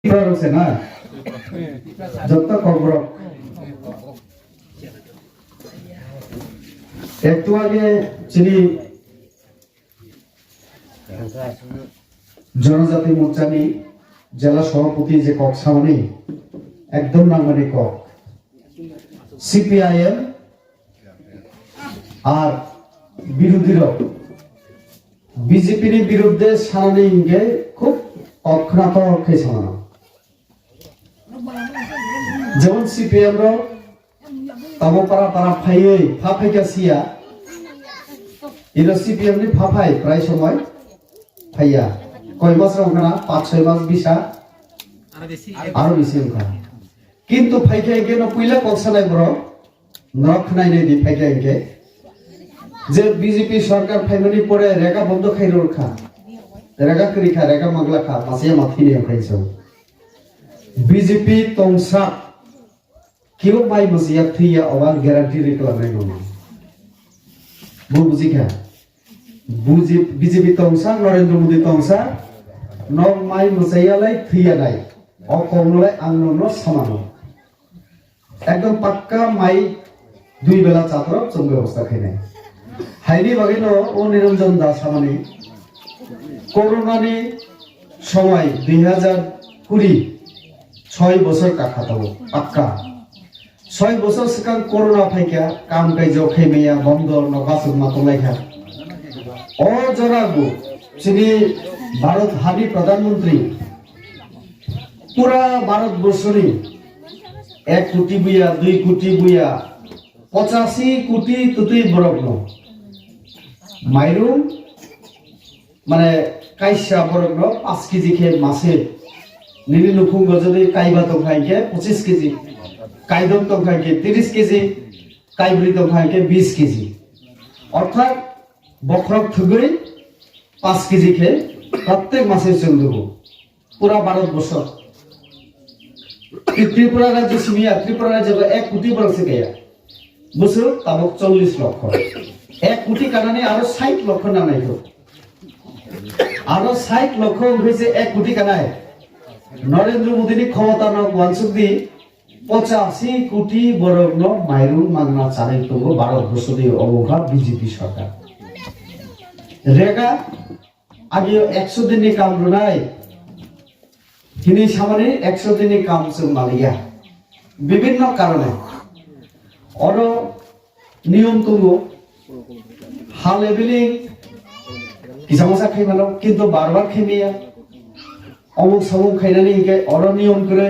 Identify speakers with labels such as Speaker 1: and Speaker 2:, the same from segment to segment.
Speaker 1: আছে না যত খবর একটু আগে যিনি জনজাতি মোর্চানি জেলা সভাপতি যে কক সামনে একদম নাঙ্গনি কক সিপিআইএম আর বিরোধীরা বিজেপির বিরুদ্ধে সামনে ইঙ্গে খুব অক্ষরাত খেয়েছে না যেমন সিপিএম র তাবো পারা পারা ফাইয়ে ফাফাইকা সিয়া এরা সিপিএম নি ফাফাই প্রায় সময় ফাইয়া কয় মাস রংখানা 5-6 মাস বিশা আরো বেশি রংখানা কিন্তু ফাইকা একে ন পইলা কলসালাই বড় নরখানাই নেই ফাইকা একে যে বিজেপি সরকার ফাইমানি পরে রেগা বন্ধ খাই রখা রেগা করি খা রেগা মাগলা খা মাসিয়া মাথি নিয়ে খাইছো বিজেপি তংসা কেউ মাই মাসিয়া থিয়া অবাক গ্যারান্টি রেখলা নাই নমা বুঝি খা বিজেপি তংসা নরেন্দ্র মোদী তংসা নং মাই মাসাইয়ালাই থিয়া নাই অকমলাই আংনন সমান একদম পাক্কা মাই দুই বেলা চাতর চং ব্যবস্থা খাইনাই হাইনি বাগিন ও নিরঞ্জন দাস সামনে করোনানি সময় 2020 6 বছর কাখাতাও পাক্কা 6 বছর সিকাং করোনা ফাইকা কাম কাইজো খাইমেয়া বন্ধ নবাসুক মাতলাইখা ও জরাগু যিনি ভারত হাবি প্রধানমন্ত্রী পুরা ভারতবর্ষনি 1 কোটি বুয়া 2 কোটি বুয়া 85 কোটি তুতুই বরগ্ন মাইরুম মানে কাইসা বরগ্ন 5 কেজি খে মাসে নিলি নুকুঙ্গ যদি কাইবা তো খাইকে 25 কেজি কাইদম তো খাইকে 30 কেজি কাইবরি তো খাইকে 20 কেজি অর্থাৎ বখরক থুগই 5 কেজি খে প্রত্যেক মাসে চল দেব পুরা ভারতবর্ষ ত্রিপুরা রাজ্য সিমিয়া ত্রিপুরা রাজ্য 1 কোটি বরছে গায়া বছর তাবক 40 লক্ষ 1 কোটি কারণে আরো 60 লক্ষ না নাই তো আরো 60 লক্ষ হইছে 1 কোটি কানায় নরেন্দ্র মোদীর ক্ষমতা নক ওয়ানসুক দি 85 কোটি বরগ্ন মাইরু মাগনা চালাই তো ভারতবর্ষ দিয়ে অবঘা বিজেপি সরকার রেগা আগে 100 দিনে কাম নাই তিনি সামনে 100 দিনে কাম চল মালিয়া বিভিন্ন কারণে অর নিয়ম তুঙ্গো হালে বিলি কিসামসা খাইমানো কিন্তু বারবার খাইমিয়া অমুক সমুক খাইনানি হিকে অর নিয়ম করে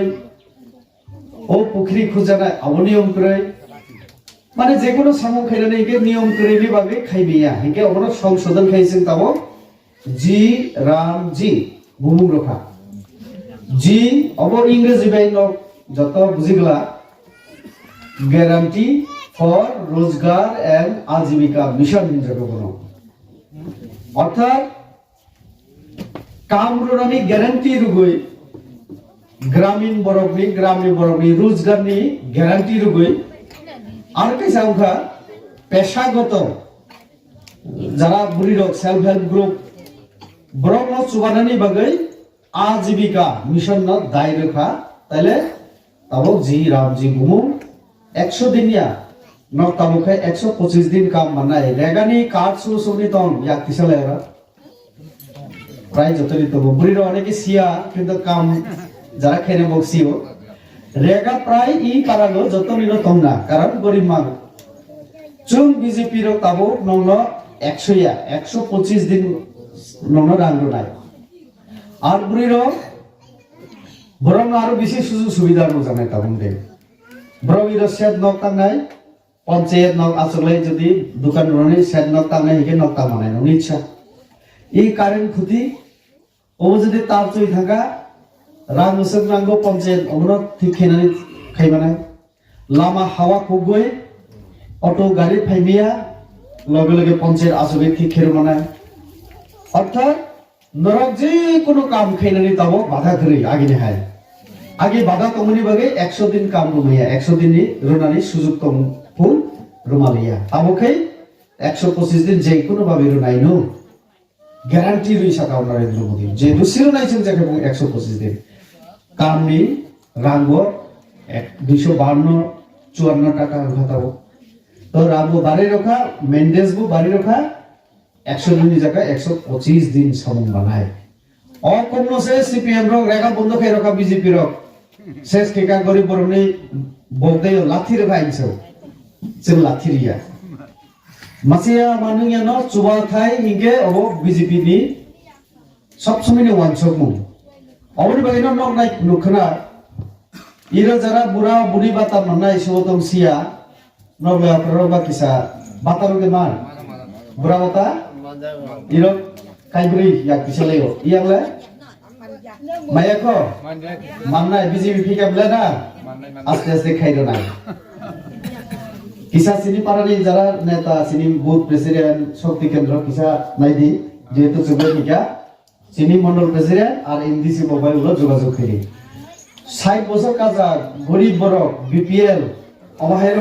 Speaker 1: ও পুখরি খুঁজানা অবনিয়ম করে মানে যে কোনো সমুক খাইনানি হিকে নিয়ম করে বিভাগে খাইমিয়া হিকে অবন সংশোধন খাইছেন তাবো জি রাম জি ভূমুক রখা জি অব ইংরেজি বাইন যত বুঝিগলা গ্যারান্টি ফর রোজগার এন্ড আজীবিকা মিশন হিনজাগোনো অর্থাৎ কামরুনানি গ্যারান্টি রুগই গ্রামীণ বরগনি রোজগারনি গ্যারান্টি রুগই আর কে সংখ্যা পেশাগত যারা বুড়িরক সেলফ হেল্প গ্রুপ ব্রহ্ম চুবানানি বাগৈ আজীবিকা মিশন ন দায় রেখা তাইলে তাবক জি রাম জি ভূমু 100 দিনিয়া নক তাবকে 125 দিন কাম মানাই রেগানি কার্ড সুসুনি তং ইয়াক কিসালে এরা প্রায় যতরি তো বুড়ির অনেকে সিয়া কিন্তু কাম যারা খেনে বকসিও রেগা প্রায় ই পারালো যত নিল তং না কারণ গরিব মানুষ চুং বিজেপি র তাবো নং 100 ইয়া 125 দিন নং রাঙ্গ নাই আর বুড়ির বরং আরো বেশি সুযোগ সুবিধা জানাই তাবন দে ব্রবির সেট নকতা নাই পঞ্চায়েত নক আসলে যদি দোকান রনে সেট নকতা নাই হিকে নকতা মানায় না ইচ্ছা এই কারেন্ট খুঁটি ও যদি তার চই থাকা রাং মুসক নাঙ্গো পঞ্চায়েত অমন ঠিক খেনানি খাইবানায় লামা হাওয়া খুবই অটো গাড়ি ফাইমিয়া লগে লগে পঞ্চায়েত আসবে ঠিক খের মানায় অর্থাৎ নরক যে কোনো কাম খাইনানি তাবো বাধা করে আগে নেহায় আগে বাধা কমনি বাগে 100 দিন কাম রুমাইয়া 100 দিনই রুনানি সুযোগ কম ফুল রুমালিয়া তাবকে 125 দিন যে কোনো ভাবে রুনাইনো গ্যারান্টি রই সাকা নরেন্দ্র মোদী যে দুসির নাইছেন যাকে 125 দিন কামনি রাঙ্গো 252-54 টাকা ঘটাবো তো রাঙ্গো বাড়ি রখা মেন্ডেস বু বাড়ি রখা 102 জায়গা 125 দিন সমন বানায় অকমনো সে সিপিএম রক রেখা বন্ধ খাই রখা বিজেপি রক শেষ কেকা গরিব বরনি বলতে লাথি রে ভাইছো जों लाथिरिया मासिया मानुया न चुबा थाय हिगे अबो बीजेपी नि सब समयनि वानसक मु अबनि बागै न नाय नुखना इरा जरा बुरा बुरि बाता मननाय सोतम सिया नबला प्रबा किसा बातारो के मान बुरा बाता इरो काइब्रि या किसलेयो इयाले मायाखो माननाय बीजेपी फिकाबले ना आस्ते आस्ते खाइदो ना किसा सिनी पारानि जरा नेता सिनी बुथ प्रेसिडेंट शक्ति केंद्र किसा नाइदि जेहेतु जोबे निका सिनी मंडल प्रेसिडेंट और एमडीसी मोबाइल उलो जोगाजोग करि 60 বছর কাজা গরিব বড় বিপিএল অবাহের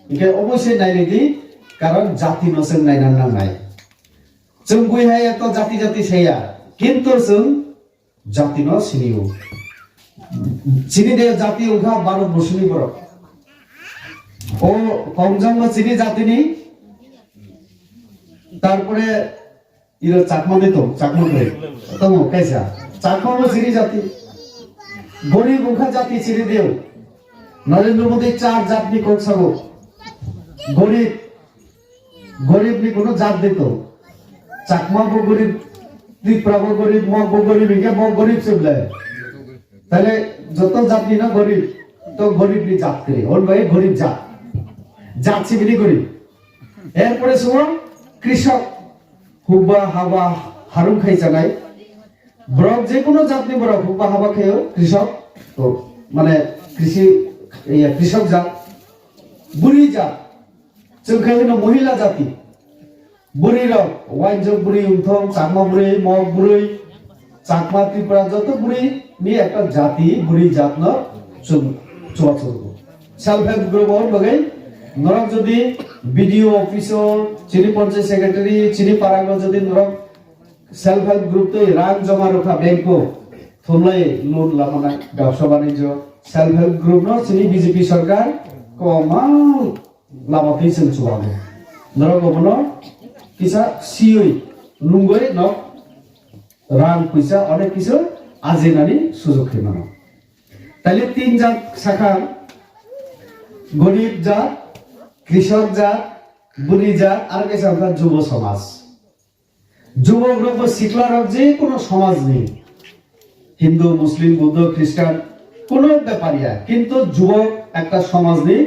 Speaker 1: इके अवश्य नायनिदि कारण जाति नसों नायनांना नाय जों बयहाय तो जाति जाति सेया किन्तु जों जाति न सिनियो सिनि दे जाति उखा 12 বছरनि बड़ ও কমজঙ্গ চিনি জাতিনি তারপরে ইরো চাকমা দিত চাকমা করে তমো কাইসা চাকমা চিনি জাতি গরিব মুখা জাতি চিনি দেও নরেন্দ্র মোদি 4 জাতি কোন সাগো গরিব গরিব নি কোনো জাত দিত চাকমা বো গরিব ত্রিপুরা বো গরিব মগ বো গরিব ইকে মগ গরিব সবলে তাহলে যত জাতি না গরিব তো গরিব নি জাত করে ওর ভাই গরিব জাত যাচ্ছি বিলি করি এরপরে শুনো কৃষক হুবা হাবা হারুম খাই জানাই ব্রক যে কোনো জাতনি ব্রক হুবা হাবা খাইও কৃষক তো মানে কৃষক জাত বুড়ি জাত जों खाइनो महिला जाति बुरी रक वाइन जो बुरी उंथं चाकमा बुरी मग बुरी चाकमा त्रिपुरा जत बुरी नि একটা জাতি বুড়ি জাত ন চুয়াচুর সেলফ হেল্প গ্রুপ और बगै नरक जदि बीडीओ ऑफिसो चिनी पंचायत सेक्रेटारी चिनी पारागो जदि नरक सेल्फ हेल्प ग्रुप तो रां जमा रखा बैंको थुमलाई लोन लामाना व्यवसाय वाणिज्य सेल्फ हेल्प ग्रुप न चिनी बीजेपी सरकार कमाल लामाथै जों चुवागो नरक गबनो किसा सियै नुंगै न रां पैसा अनेक किसो आजिनानि सुजुग खैमानो ताइले तीन जात शाखा गरीब जात কৃষক জাত বুড়ি জাত আর কেসা আমরা যুব সমাজ যুবক রূপ শিকলা রূপ যে কোনো সমাজ নেই হিন্দু মুসলিম বৌদ্ধ খ্রিস্টান কোনো ব্যাপারিয়া কিন্তু যুবক একটা সমাজ নেই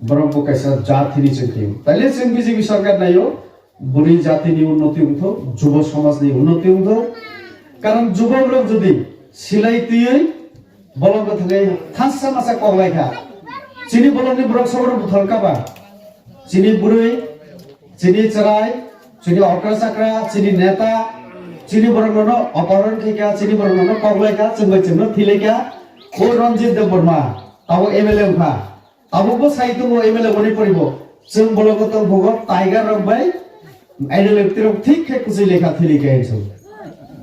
Speaker 1: বরং কেসা জাতি নিচে কেউ তাইলে जों বিজেপি সরকার নাইও বুড়ি জাতি নি উন্নতি উন্নত যুব সমাজ নি উন্নতি উন্নত কারণ যুবক রূপ যদি সিলাই তুই বলক থেকে থাসা মাসা কলাইখা চিনি বলনি ব্রক সবর ধরকাবা চিনি বুড়ি চিনি চরাই চিনি অকরা চাকরা চিনি নেতা চিনি বরণ অপহরণ খেকা চিনি বরণ কগলাইকা চিনবাই চিন্ন থিলেকা ও রঞ্জিত দেব বর্মা তাও এমএলএ উঠা তাবো সাইতো এমএলএ বনি পড়িব जों বলগত ভগত টাইগার রবাই আইডল ব্যক্তিরক ঠিক কুচি লেখা থিলেকা আইছো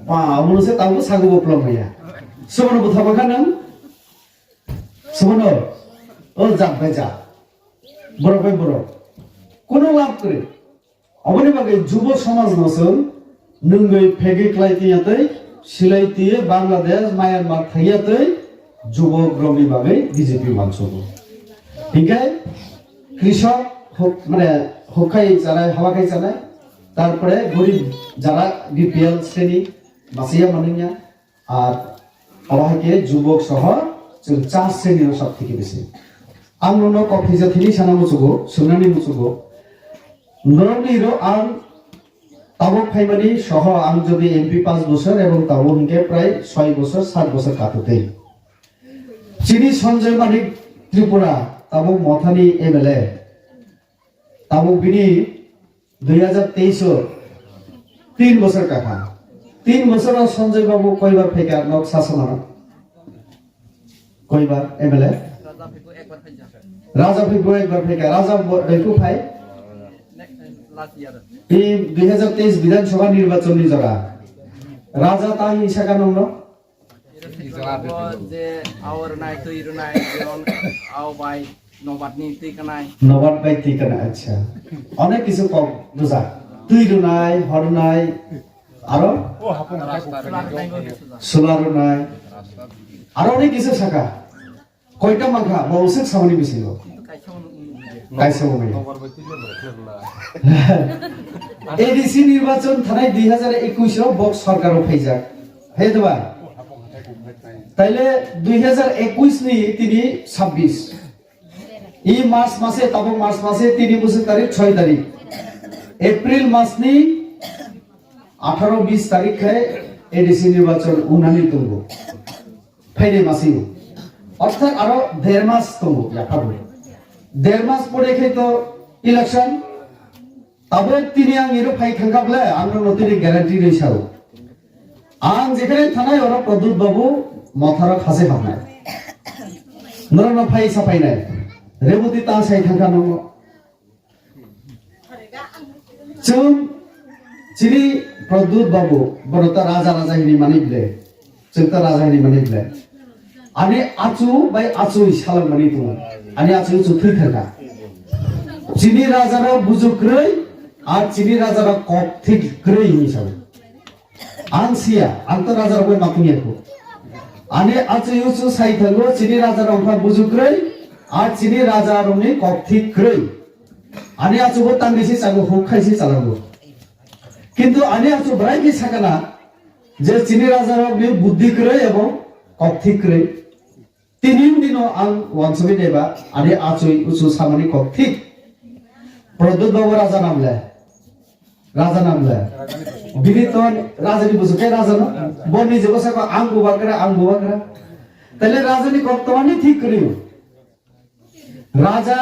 Speaker 1: পা আমনসে তাবো সাগু বপ্লময়া সবন বুথাবাখা নং সবন ও জাবাই যা বড় ভাই বড় কোনো লাভ করে অবনি বাগে যুব সমাজ নসল নঙ্গই ফেগে ক্লাইতিয়াতৈ সিলাইতিয়ে বাংলাদেশ মায়ানমার থাইয়াতৈ যুবক গ্রমী বাগে বিজেপি মানসব ঠিকাই কৃষক মানে হকাই জানায় হাওয়া খাই জানায় তারপরে গরিব যারা বিপিএল শ্রেণী মাসিয়া মানিয়া আর অবাহাকে যুবক সহ 4 শ্রেণীর সব থেকে বেশি आंनो कफि जाथिनि साना मुसुगो सुनानि मुसुगो नरनिरो आं ताबो फाइमानि सह आं जदि एमपी 5 বছর এবং ताबो हिंके प्राय 6 বছর 7 বছর काटते चिनी संजय मानिक त्रिपुरा ताबो मथानि एमएलए ताबो बिनि 2023 3 বছর काका 3 বছর संजय बाबू कयबार फेका नक शासनाना कयबार एमएलए राजा फिगो एक बार फेंका राजा बेखौ फाय এই 2023 বিধানসভা নির্বাচনী জগা রাজা তাই ইসাকা নং
Speaker 2: যে আওয়ার নাই তৈরি নাই যেমন আও বাই নবাদনি তৈকানাই
Speaker 1: নবাদ বাই ঠিকানা আচ্ছা অনেক কিছু কম বুঝা তুই নাই হর নাই আরো সোলার নাই আরো অনেক কিছু শাখা কয়টা মাখা বলছে সামনে বেশি লোক এডিসি নির্বাচন থানায় 2021 বক্স সরকারও ফাইজাক হয়ে দেবা তাইলে 2021 নি তিনি 26 এই মার্চ মাসে তবে মার্চ মাসে 3 বছর তারিখ 6 তারিখ এপ্রিল মাস নি 18-20 তারিখে এডিসি নির্বাচন উনানি তুলব ফাইনে মাসি অর্থাৎ আরো 1.5 মাস তুলব যাখাবো 1.5 মাস পরে তো ইলেকশন তবে তিনি আং এর ফাই খাঙ্গাবলে আং নতুন গ্যারান্টি রইছাও আং যেখানে থানায় ওরা প্রদ্যুৎ বাবু মথার খাসে হাবনায় নরন ফাই সাফাই নাই রেবতী তা সাই থাকা নङ जों चिनि प्रद्युत बाबु बरता राजा राजा हिनि मानिब्ले जोंता राजा हिनि मानिब्ले आने आचु बाय आचु सालाम मानि दङ आने आचु जुथै थाका चिनि राजा र बुजुग्रै आ चिनि राजा र कक थिक ग्रै हिसाब आं सिया आंत राजा र गय माकुनियाको आने आचु युचु साइ थागो चिनि राजा र अंफा बुजुग्रै आ चिनि राजा रनि कक थिक ग्रै आने आचुबो तांगिसि चागो हुखाइसि चालांगो किंतु आने आचु ब्राइकि साकाना जे चिनि राजार बे बुद्धि ग्रै एवं कक्थि ग्रै तिनिन दिनो आं वानसबि देबा आने आचु उचु सामानि कक्थि प्रद्युत बाबु राजा नामले बिनितन राजानि बुजुके राजा न बनि जेबो साको आं बुबाग्रा तले राजानि कक्तवानि ठीक करियो राजा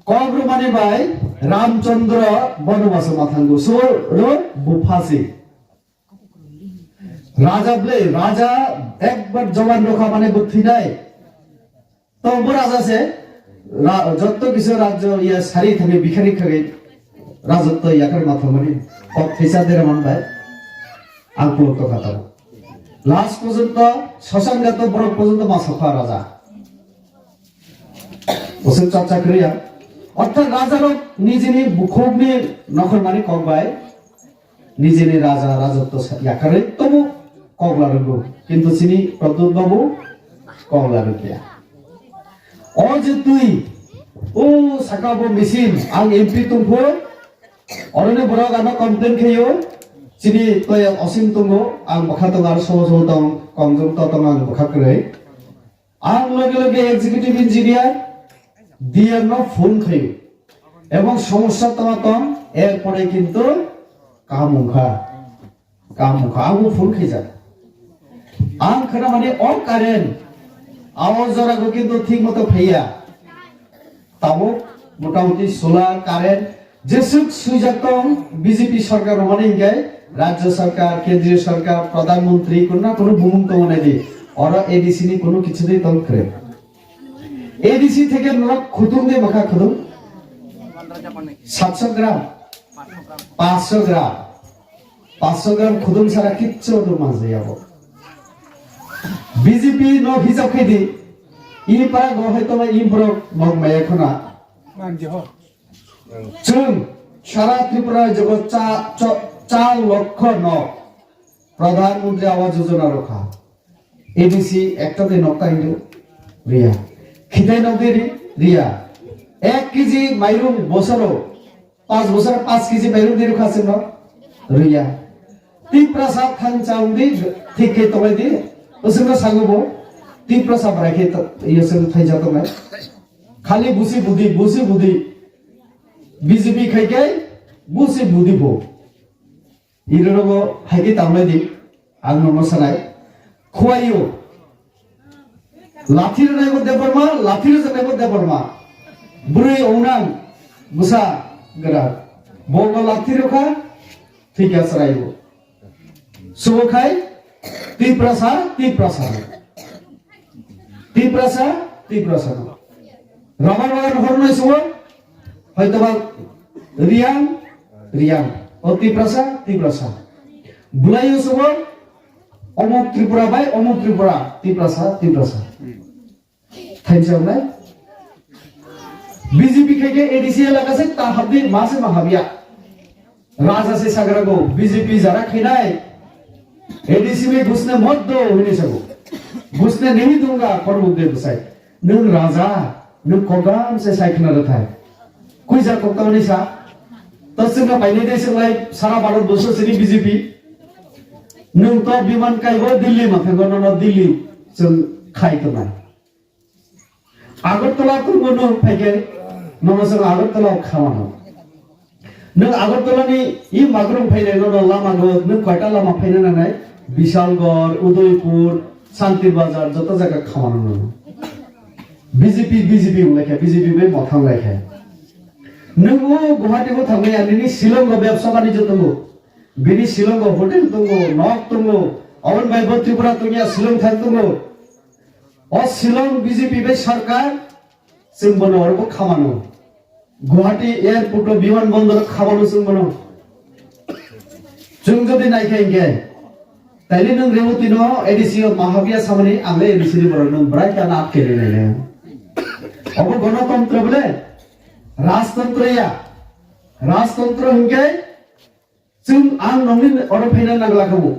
Speaker 1: कग्रु माने बाय रामचंद्र बनवास माथांगु सोरो बुफासि राजा ब्ले राजा एक बार जवान रखा माने बुथिनाय तो वो राजा से जत्त किसो राज्य या सारी थाके बिखारी खागे राजत्व याकर माथा माने कब फैसा देरा मान बाय आंकुल तो खाता लास्ट पर्यंत शशांगात बरक पर्यंत मासखा राजा ओसे चर्चा करिया অর্থাৎ রাজার নিজেনি বুখবনি নখর মানে কগবাই নিজেনি রাজা রাজত্ব ইয়াকারে তবু কগলা রগো কিন্তু চিনি প্রদ্যুৎ বাবু কগলা রগিয়া ও যে তুই ও সাকাবো মেশিন আং এমপি তুমফো অরনে বড় গানো কমপ্লেন খেयो চিনি তয় অসীম তুমো আং বখা তো আর সহ সহ তং কমজম ততং আং বখা করে আং লগে লগে এক্সিকিউটিভ ইঞ্জিনিয়ার দিয়ে ন ফোন খাই এবং সমস্যা তমাতম এরপরে কিন্তু কামুখা আবু ফোন খাই যা আং খানা মানে অন কারেন্ট আওয়াজ জরাগো কিন্তু ঠিক মতো ফাইয়া তাবো মোটামুটি সোলার কারেন্ট যেসুক সুজাতম বিজেপি সরকার মানে গায় রাজ্য সরকার কেন্দ্রীয় সরকার প্রধানমন্ত্রী কোনো ভূমিকা মনে দি ওরা এডিসি নি কোনো কিছুতেই তল করে एडीसी থেকে নরক খুতুম দে মাখা খুতুম 700 গ্রাম 500 গ্রাম খুতুম সারা কিচ্ছু তো মাছ যাবো বিজেপি ন হিসাব খাইদি ই পারা গো হয়তো ই বড় মগ মায়া খনা চুন সারা ত্রিপুরা জগৎ 4 লক্ষ ন প্রধানমন্ত্রী আবাস যোজনা রখা এডিসি একটা দিন নক্তা ইন্দু রিয়া খিদাই নগেরি রিয়া 1 কেজি মাইরুম বছরও 5 বছর 5 কেজি মাইরুম দিরু খাছে ন রিয়া তি প্রসাদ খান চাউদি ঠিককে তবে দি ওসব সাগবো তি প্রসাদ রাখে তো ইয়সে থাই যাত না খালি বুসি বুদি বিজেপি খাইকে বুসি বুদি বো ইরনগো হাইকে তামলে দি আং নমসানাই খুয়াইও লাঠির নাইবো দেবরমা লাঠির নাইবো দেবরমা বুড়ি ওনাং বুসা গরা বগ লাঠির খা ঠিক আছে রাইবো সব খাই তি প্রসা রবার বাগান হরনই সব হয়তো বা রিয়াং ও তি প্রসা বুলাইও সব অমুক ত্রিপুরা বাই অমুক ত্রিপুরা ত্রিপ্রাসা থাইনসামলাই बीजेपी के एडीसी लगा से ताहबदी मासे महाबिया राजा से सागरगो बीजेपी जरा खिनाए एडीसी में घुसने मत दो होने सको घुसने नहीं दूंगा प्रमुख देव साई नून राजा नून कोगाम से साइखना रहता है कोई जा कोकता नहीं सा तस्वीर का पहले देश लाइ सारा भारत वर्ष से बीजेपी नून तो विमान का वो दिल्ली में थे गनो न दिल्ली चल खाई तो ना আগরতলা তো গনো ফাইকে নমসং আগরতলা খাওয়ানো নং আগরতলানি ই মাগরং ফাইলে ন লামা গো নং কয়টা লামা ফাইনা নাই বিশালগড় উদয়পুর শান্তির বাজার যত জায়গা খাওয়ানো ন বিজেপি লেখা বিজেপি বে মথাং লেখা নং ও গুয়াহাটি গো থামে আনি শিলং গো ব্যবসা বাণিজ্য দঙ্গো বিনি শিলং গো হোটেল দঙ্গো নক দঙ্গো অবন ভাই ত্রিপুরা তুমিয়া শিলং থাক দঙ্গো शिलं बीजेपी बे सरकार जों बनो अरबो खामानो गुवाहाटी एयारपोर्ट विमान बन्दर खामानो जों बनो जों जदि नायखायगे ताइले नों रेवती न एडीसी महाबिया सामने आंले एडीसी नि बरो नों ब्राय काना आटकेले नायले अब गणतंत्र बोले राजतंत्र हिंगे जों आं नोंनि अर फैना नागलाखौ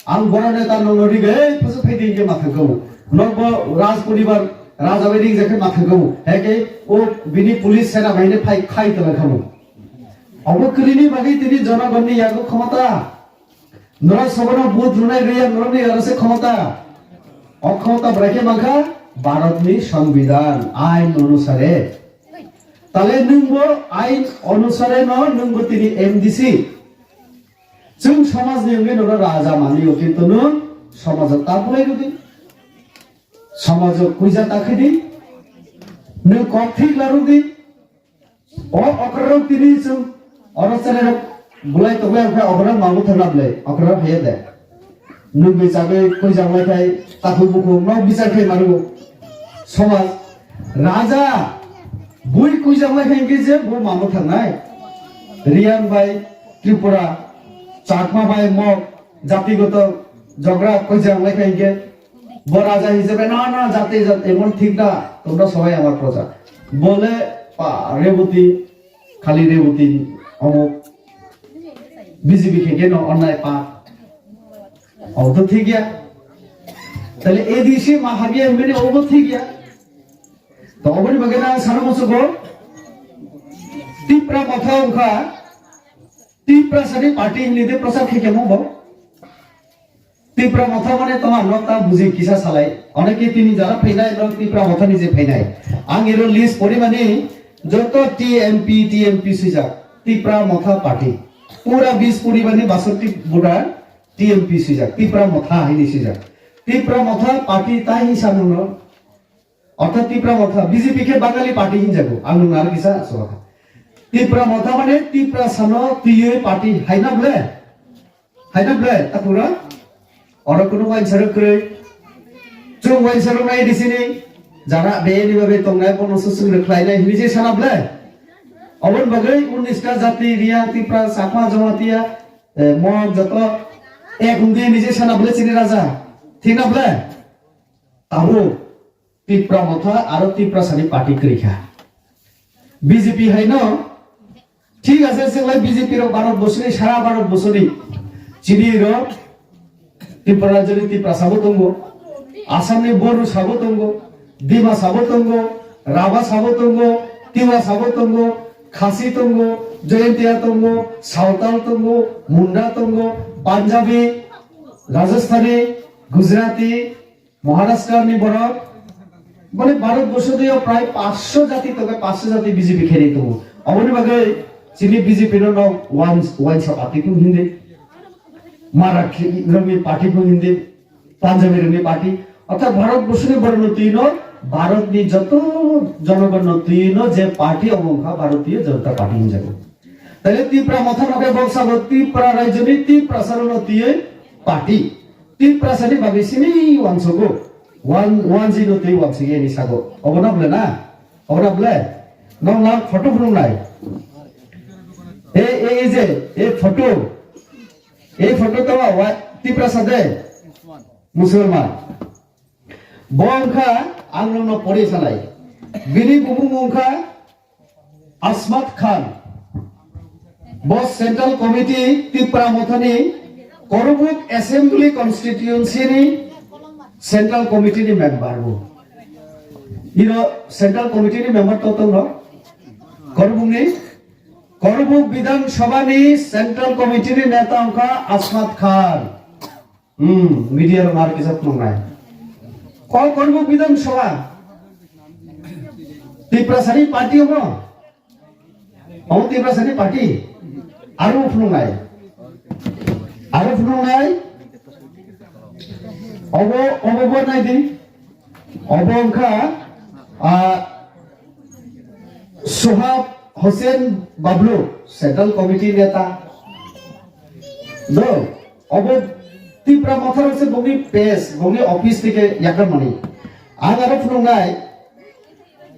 Speaker 1: आं बरा नेता नोंनि गे फसो फैदि के माथाखौ नगो राज परिवार राजा बायदि जाके माथाखौ हेके ओ बिनि पुलिस सेना बायने फाइ खाइ तलाखौ अबकलिनि बागै तिनि जनगणनि यागो क्षमता नरा सबना बुथ रुनाय गैया नरनि आरसे क्षमता अक्षमता ब्राके माखा भारतनि संविधान आइन अनुसारे ताले नंगो आइन अनुसारे न नंगो तिनि एमडीसी जों समाजनि उगे नरा राजा मानियो किन्तु न समाज ताबलाय गुदि समाज कुइजा ताखिदि न कथि लारुदि ओ अकरर तिनि जों अरसरे बुलाय तबलाय ओमफ्राय अकरर माबु थानाबले अकरर हे दे न बिचाबे कुइजा लायखाय ताखु बुखु न बिचारखाय मारु समाज राजा बुइ कुइजा लायखाय जे बो माबु थानाय रियान बाय त्रिपुरा चाकमा बाय मग जातिगत झगड़ा कुइजा लायखाय गे वो राजा हिसाबे ना जाते एमन ठीक ना তোমরা সবাই আমার প্রজা বলে রেবতী খালি রেবতী অমুক বিজেপি কে কেন অন্যায় পা ও তো ঠিক গিয়া তাহলে এই দিশে মাহাবিয়া মেনে ও তো ঠিক গিয়া তো অবনি বগেনা সারমসগো তীব্র কথা উখা তীব্র সারি পার্টি নিদে প্রচার খেকে মব तीव्र मथा माने तमार नता बुझि किसा सालाय अनेके तिनि जारा फैनाय न तीव्र मथा निजे फैनाय आं एरो लिस्ट परिमाने जत टीएमपी सुजा तीव्र मथा पार्टी पूरा 20 परिमाने 62 बुडा टीएमपी सुजा तीव्र मथा हाइनि सुजा तीव्र मथा पार्टी ताइ हिसाब न अर्थात तीव्र मथा बीजेपी के बांगाली पार्टी हिन जागो आं नार किसा सवा तीव्र मथा माने तीव्र सानो तीये पार्टी हाइना ब्ले तापुरा और कोनो वाइन सरकरै जों वाइन सरनाय दिसिनि जाना बेनि बाबे तंनाय बनस सुंग रख्लायनाय निजे सानाब्ले अबन बगै 19 टा जाति रिया तिप्रा साफा जमातिया मग जत एक हुंदि निजे सानाब्ले चिनि राजा थिनाब्ले ताबो तिप्रा मथा आरो तिप्रा सानि पार्टी करिखा बीजेपी हाइनो ठीक আছে सेलाय बीजेपी रो भारत बसनि सारा भारत बसनि चिनि रो त्रिपुरा राज्यनि त्रिपुरा साबो दंगो आसामनि बरु साबो दंगो दिमा साबो दंगो राभा साबो दंगो तिवा साबो दंगो खासी दंगो जयंतिया दंगो सावताल दंगो मुंडा दंगो पांजाबी राजस्थानी गुजराती महाराष्ट्रनि बर माने भारत बसुदेव प्राय 500 जाति तके 500 जाति बीजेपी खेरि दंगो अबनि बागै चिनि बीजेपी नो वान पार्टी को हिंदी माराठी रंगनी पार्टी को हिंदी पांजाबी रंगनी पार्टी अर्थात भारत बसुनि बरन तीन भारत नि जतो जनगण तीन जे पार्टी अमंखा भारतीय जनता पार्टी हिन जागो ताले तीव्र मथा नके बक्सा तीव्र राज्यनि तीव्र सरन तीय पार्टी तीव्र सानि बाबिसिनि वानसगो wan zino tei wan sige ni sago obona blena no na photo from nai e je e photo to wa ti prasade मुसलमान बंखा आं नोंनो पढ़े सालाय बिनि गुबुं मुंखा आसमात खान बस सेंट्रल कमिटी त्रिपुरा मथानि करबुक एसेंब्ली कन्स्टिट्यूएंसी नि सेंट्रल कमिटी नि मेंबर बो इनो सेंट्रल कमिटी नि मेंबर तो नो करबुक विधानसभा नि सेंट्रल कमिटी नि नेता उनका आसमात खान मीडिया रो मार के सब मंगाय कॉल करबुक विधानसभा त्रिपुरा सानि पार्टी हो त्रिपुरा सानि पार्टी आरो फुंगाय अब नायदि अब उनका सुहाब हुसैन बाबलू सेंट्रल कमिटी नेता दो अब त्रिपुरा मथार से बंगी पेस बंगी ऑफिस के याकर मनी आं आरो फुंगाय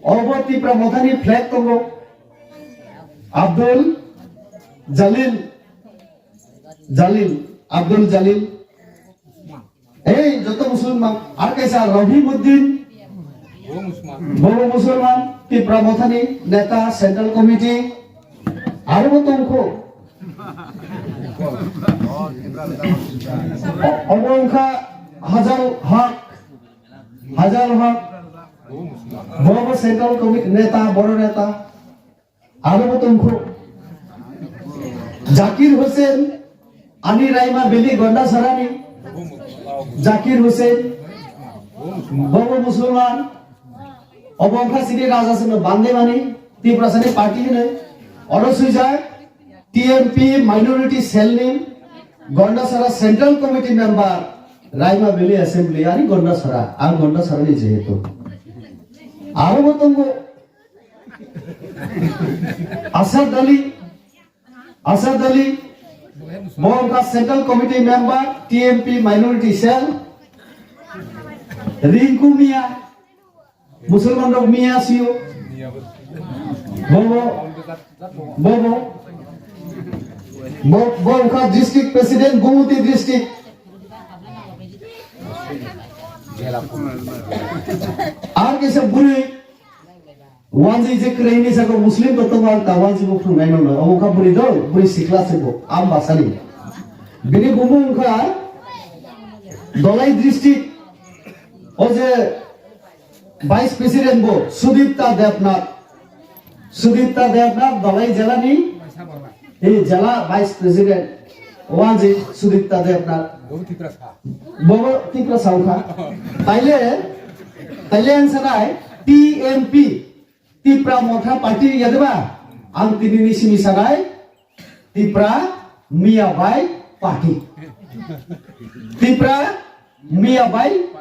Speaker 1: अब त्रिपुरा मथानि फ्लैग दंगो আব্দুল জালিল এই যত মুসলমান আর कैसा রহিমউদ্দিন বড় মুসলমান ত্রিপুরা মথানি নেতা সেন্ট্রাল কমিটি আর মত অঙ্ক অঙ্কা হাজার হক বড় সেন্ট্রাল কমিটি নেতা বড় নেতা আর মত অঙ্ক জাকির হোসেন আনি রাইমা বেলি গন্ডা সরানি জাকির হোসেন বড় মুসলমান অবংখা সিটি রাজা সন বান্দে মানি ত্রিপুরা সানি পার্টি ने অরসুজা টিএমপি মাইনরিটি সেল নি গন্ডাসরা সেন্ট্রাল কমিটি মেম্বার রাইমা বেলি অ্যাসেম্বলি আনি গন্ডাসরা আর গন্ডাসরা নি যেহেতু আর মতঙ্গ Asad Ali Bongka Central Committee Member TMP Minority Cell Rinku Mia Musulman Dok Mia Siu Bongka District President Gumuti District Ar ke sab buri wanji je kreini sako muslim to tomar tawanji bu phung naino na oka buri do buri sikla seko am basani bini bumung kha dolai district o je vice president bo Sudipta Devnath dolai jela ni ei jela vice president wanji Sudipta Devnath bobo tipra saukha taile answer ai TMP Tripura मथा party यादबा आं तिनि Simi सागाय Tripura मियाबाई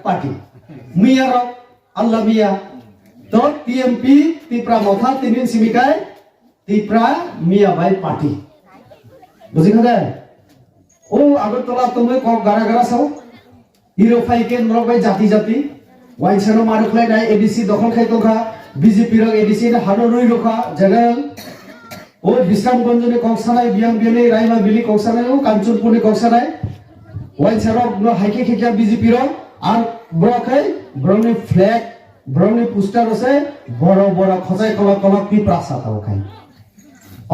Speaker 1: party मिया रो अल्लाह मिया तो TMP Tripura मथा तिनि सिमिकाय Tripura मियाबाई party बुझि खदे ओ আগরতলা তুমি cock গারা গারা Sao hero ফাইকে নরবাই জাতি वाइनसानो मारुखलाय नाय एडीसी दखल खाय तोखा बीजेपी रो एडीसी ने हानो रुई रोखा जगल ओ विश्रामगंज ने कक्सानाय बियां बियाने रायमा बिली कक्सानाय ओ कांचनपुर ने कक्सानाय वाइनसानो न हाइके खेखिया बीजेपी रो आर ब्रखै ब्रनि फ्लैग ब्रनि पोस्टर আছে বড় বড় খজাই কলা কলা কি প্রাসাদ খাই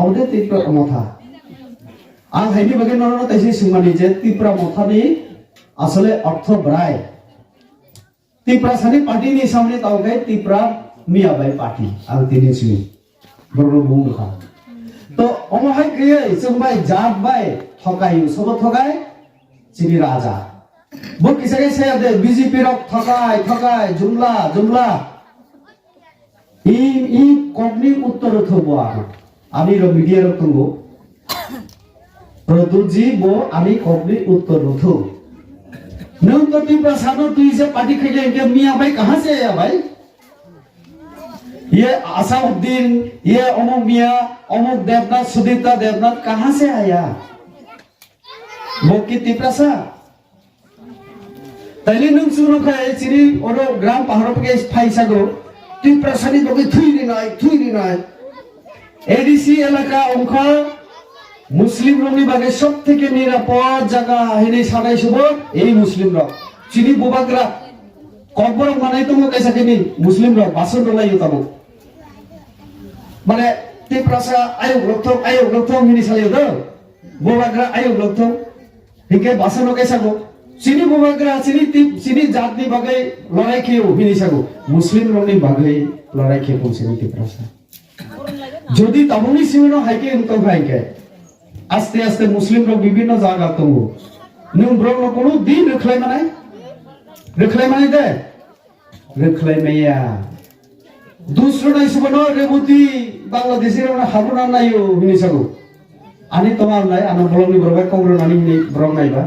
Speaker 1: औदे त्रिपुरा मथा आं हाइनि बगे नरनो ताइसे सुमानि जे त्रिपुरा मथानि আসলে অর্থ ব্রায় त्रिपुरा सानि पार्टी नि सामने तावगाय त्रिपुरा मियाबाई पार्टी आं तिनि सिनि बरनो बुंखा तो अमहाय गय जोंबाय जाबाय थगाय सब थगाय सिनि राजा बो किसागे से दे बीजेपी रक थगाय जुमला इ कगनि उत्तर थबो आमी रो मीडिया रक तंगो प्रदुजी बो आमी कगनि उत्तर थो नों तो त्रिपुरा सानो तू इसे पार्टी खेले के मियां भाई कहां से आया भाई ये आसाउद्दीन ये अमुक मियां अमुक देवनाथ सुदीप्ता देवनाथ कहां से आया वो की त्रिपुरा सा तैली नों सुनो खाय चिनी ओरो ग्राम पहाड़ पे फाइसा गो त्रिपुरा सानि बगे थुइनि नाय एडीसी एलाका अंखा मुस्लिम रंगनि बागे सब থেকে নিরাপদ জায়গা হেনে সাদাই শুভ এই মুসলিম rock sini bubagra kobor mana itu mau kaisa kini muslim lo basun lo layu tamu mana ti prasa ayo lokthong ini saliu do bubagra ayo lokthong hingke basun lo kaisa go sini bubagra sini jat ni bagai lorai khiu ini sago muslim lo ni bagai lorai khiu sini ti prasa যদি তামনি সিমনো হাইকে উন্তম হাইকে আস্তে আস্তে মুসলিম লোক বিভিন্ন জায়গা তঙ্গু new ব্রহ্ম কোনো দিন রখলাই মানে দে রখলাই মাইয়া দুসরো নাই সুবনো রেবুতি বাংলাদেশের না হাবুনা নাইও হিনিসাগো আনি তোমার নাই আনা বলনি বরবা কংগ্রো নানি নি ব্রহ্ম নাইবা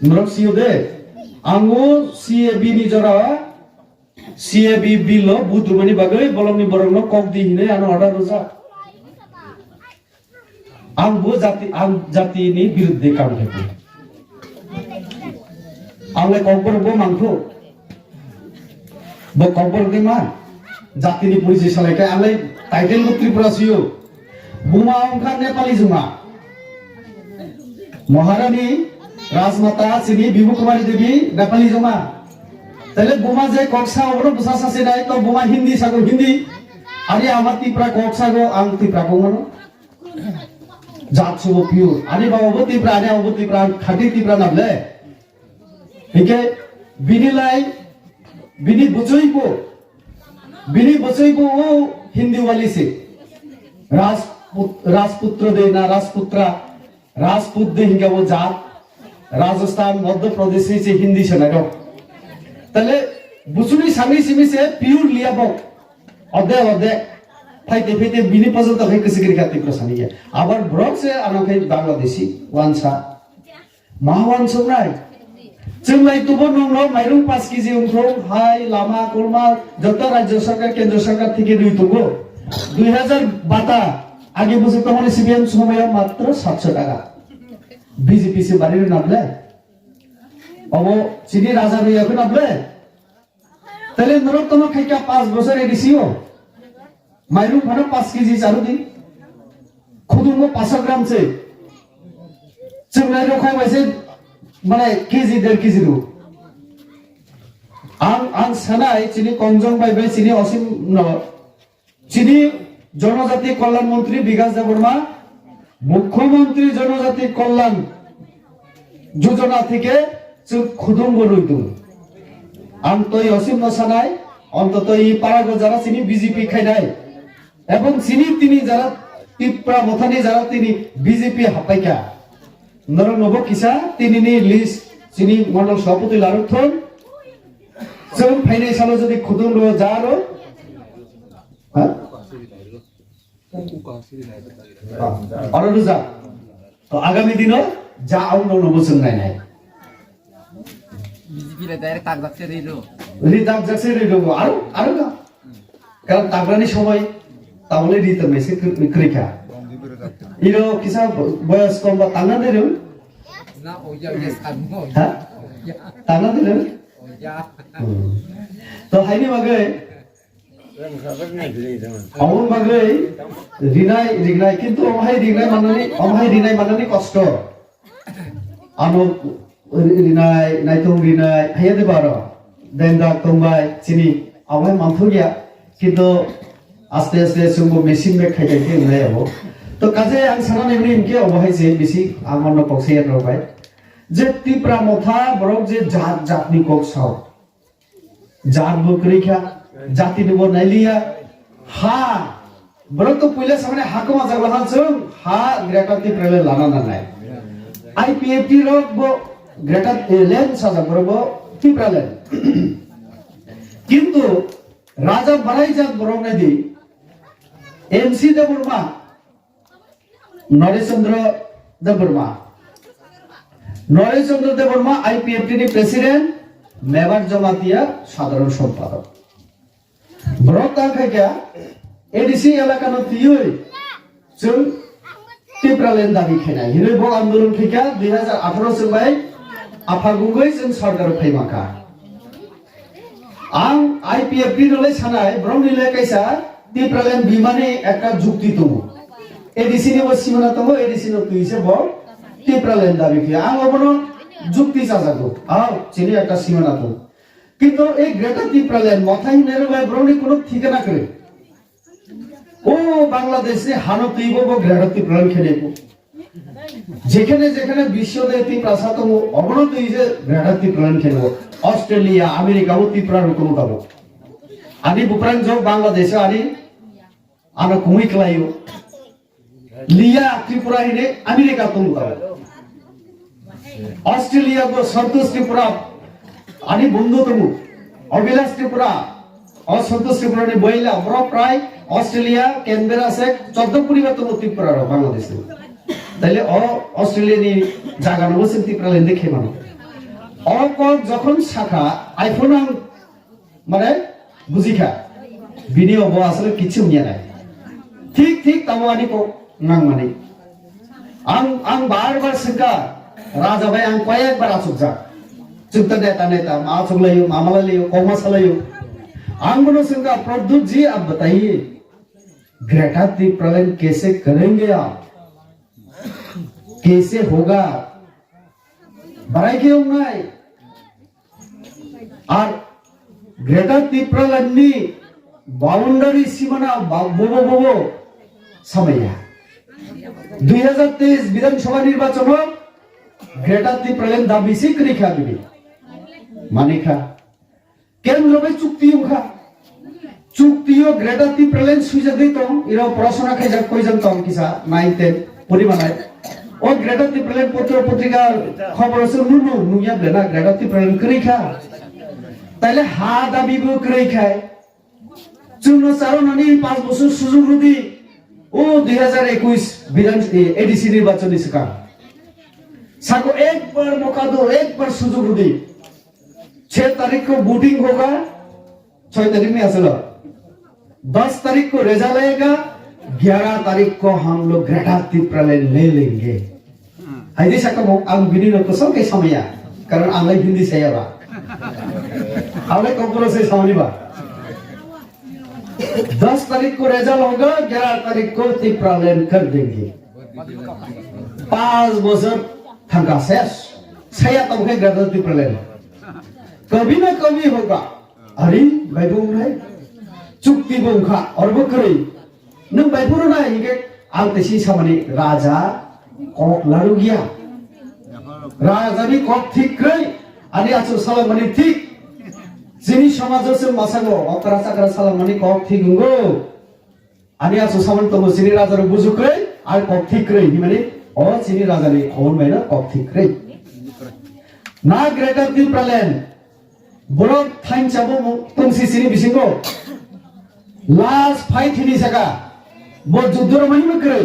Speaker 1: নরক সিও দে আঙ্গো সিএবি নি জরা CAB bill budrumani bagai bolong ni borong no kok di hine anu order rosa. Ang jati ini birudde kam hepu. Angle kompor bo mangko. Bo kompor ke ma. Jati ni polisi salai ke angle title lu Tripura siu. Buma angka Nepali juma. Maharani Rajmata sini Bibu Kumari Devi Nepali juma. তাহলে বোমা যে কক্সা ওর বুসাসা সে নাই তো বোমা Hindi sago Hindi আরে আমার তিপ্রা কক্সা গো আং তিপ্রা কো মনো জাতসু pure আরে বাবা তিপ্রা আরে বাবা তিপ্রা খাটি তিপ্রা নাবলে হিকে বিনিলাই বিনি বচইবো ও হিন্দি वाली से राजपुत्र दे ना राजपुत्रा राजपूत दे हिके वो जात राजस्थान मध्य प्रदेश से हिंदी से ना তাহলে বুসুনি সামি সিমি সে পিউর লিয়া বক অদে ফাইতে বিনি পর্যন্ত হই কসিগির কাতি প্রসানি আবার ব্রক সে আনকে বাংলাদেশি ওয়ানসা মাওয়ান সনাই जोंलाय तुबो नंगनो माइरं 5 केजि उंखौ हाय लामा कुरमा যত রাজ্য সরকার কেন্দ্র সরকার থেকে দুই তুবো 2012 আগে বছর তো মানে সিবিএম সময় মাত্র 700 টাকা বিজেপি সে বাড়ির নামলে অব চিনি রাজা রই এখন আপলে তাহলে নরতম খাইকা 5 বছর এডিসিও মাইরু ভাড়া 5 কেজি চারু দিন খুদুম 500 গ্রাম চে চিংলাই রখাই বাইছে মানে কেজি 1.5 কেজি রু আং সানাই চিনি কংজং বাইবাই চিনি অসীম ন চিনি জনজাতি কল্যাণ মন্ত্রী বিকাশ দেববর্মা মুখ্যমন্ত্রী জনজাতি কল্যাণ যোজনা থেকে খুদুম রইতুম আম তৈ অসীম নসানাই অন্তত এই পাড়াগো যারা চিনি বিজেপি খাইনাই এবং চিনি তিনি যারা টিপ্রা মথানি যারা তিনি বিজেপি হাপাইকা নরনব কিসা তিনি নি লিস্ট চিনি মন্ডল সভাপতি লারুথন जों फाइनाय सालो যদি খুদুম র যারো হ্যাঁ অরুজা তো আগামী দিনে যা আউন নবসন নাই নাই বিজেপিরে ডাইরেক্ট তাক যাচ্ছে রিরো আর না কারণ তাগরানি সময় তাহলে রিতে মেসে ক্রিকা ইরো কিসা বয়স কম বা তানা দেরো না ওইয়া সামো হ্যাঁ তানা দেরো ওইয়া তো হাইনি বাগে আমন বাগে রিনাই কিন্তু অমহাই রিনাই মানানি কষ্ট আনো রিনাই নাইতং রিনাই হাইয়া দে বারো দেন্দা তংবাই চিনি আমহাই মানথ গিয়া কিন্তু আস্তে আস্তে সুমো মেশিন মে খাইতে কে নাই আবো তো কাজে আং সানানি নি ইনকে অমহাই যে বেশি আমন পক্সিয়া রবাই যে টিপ্রা মথা বরক যে জাতনি কক্সাও জাত বকরিখা জাতি দেব নাইলিয়া হা বরক তো পইলা সামনে হাকমা জাগলা হালছং হা গ্রেটার টিপ্রালে লানা না নাই আইপিএফটি রক ব গ্রেটার লেন সাজা বরব টিপ্রালে কিন্তু রাজা বারাই জাত বরক নাইদি এমসি দেববর্মা নরেশচন্দ্র দেববর্মা নরেশচন্দ্র দেববর্মা আইপিএফটি নি প্রেসিডেন্ট মেবার জমাতিয়া সাধারণ সম্পাদক ব্রক তাখাইকা এডিসি এলাকা নতিয়ই जों টিপ্রালেন দাবি খেনাই হিরে বল আন্দোলন খেকা 2018 সবাই আফাগুঙ্গই जों সরকার ফাইমাকা আং আইপিএফটি নলে সানাই ব্রং নিলে কাইসা টিপ্রালেন বিমানে একটা যুক্তি তম এডিসি নি বসিমনা তম এডিসি ন তুইছে বল টিপ্রালেন দাবি খে আং অবনো যুক্তি চাজাগো আর চিনি একটা সীমানা তো কিন্তু এই গ্রেটার ত্রিপুরাল্যান্ড মাথায় নেড়ে ব্রনি কোনো ঠিকানা করে ও বাংলাদেশে হানো তুইব গ্রেটার ত্রিপুরাল্যান্ড খেলেব যেখানে যেখানে বিশ্বতে ত্রিপুরা সাতম অবনত যে গ্রেটার ত্রিপুরাল্যান্ড খেলব অস্ট্রেলিয়া আমেরিকা ও ত্রিপুরার কোনো যাব আনি বুপরাং যাও বাংলাদেশে আনি আনা কুমিক লাইও লিয়া ত্রিপুরা হিনে আমেরিকা তুমি যাব অস্ট্রেলিয়া গো সন্তোষ ত্রিপুরা আনি বন্ধু তুমি অবিলাস ত্রিপুরা অসন্তোষ ত্রিপুরা নি বইলা বড় প্রায় অস্ট্রেলিয়া ক্যানবেরা সে 14 পরিবার তুমি ত্রিপুরা বাংলাদেশে তাইলে অস্ট্রেলিয়া নি জায়গা নব সে ত্রিপুরা লেন দেখে মানো যখন শাখা আইফোন মানে বুঝিখা ভিডিও বো আসলে কিছু নিয়ে নাই ঠিক তাও আনি কো নাং মানে আং বারবার সিকা রাজা ভাই আং কয়েকবার আসুক যা चुपता देता नेता माँ चुगलायो मामला लियो कौमा सलायो आंगनो सिंगा प्रद्युत जी आप बताइए ग्रेटा त्रिपुरालैंड कैसे करेंगे आप कैसे होगा बराई के उन्नाई और ग्रेटा त्रिपुरालैंड नी बाउंडरी सीमाना बोबो समय 2023 विधानसभा निर्वाचन ग्रेटा त्रिपुरालैंड दाबिसी करिखा बिबि मानिखा केंद्र में चुक्तियों ग्रेटा त्रिपुरालैंड सुइजा दैतम इरा पढ़ाशोना खाइजा कयजन तम किसा 9 10 परिमानाय ओ ग्रेटा त्रिपुरालैंड पत्र पत्रिका खबर আছে नुया बेना ग्रेटा त्रिपुरालैंड करिखा তাইলে হা দাবিবো করিখায় চূর্ণ চারণানি 5 বছর সুযোগ রুদি ও 2021 বিধান এডিসি নির্বাচনী সকা साको एक बार मौका दो एक बार सुযোগ दी 6 तारीख को वोटिंग होगा 6 तारीख में असल 10 तारीख को रिजल्ट आएगा 11 तारीख को हम लोग ग्रेटा त्रिपुरालैंड ले लेंगे हाइदे साको आं बिनि नो तो सब के समय कारण आंलाय हिंदी सायाबा आंलाय कंपुरो से सावनिबा 10 तारीख को रिजल्ट होगा 11 तारीख को त्रिपुरालैंड कर देंगे 5 बছর थंका शेष saya तमके ग्रेटा त्रिपुरालैंड कभी ना कभी होगा अरे भाई बुंग है चुक्ति बुंखा और वो करे नंग भाई पुरो ना इनके आल तेसी सामने राजा कॉक लाडू गया राजा भी कॉक ठीक करे अरे आचो सालाम मनी ठीक जिनी समाज से मसालो अकरा सकरा सालाम मनी कॉक ठीक गो अरे आचो सामने तो जिनी राजा रो बुझु करे आर कॉक ठीक करे ही माने और सिनी राजा ने कौन मैंने कॉफी करे ना ग्रेटा त्रिपुरालैंड बड़ो थाइन चाबो तुमसी सिनी बिसिंगो लास्ट फाइट हिनी सका वो जुद्धर मही में करे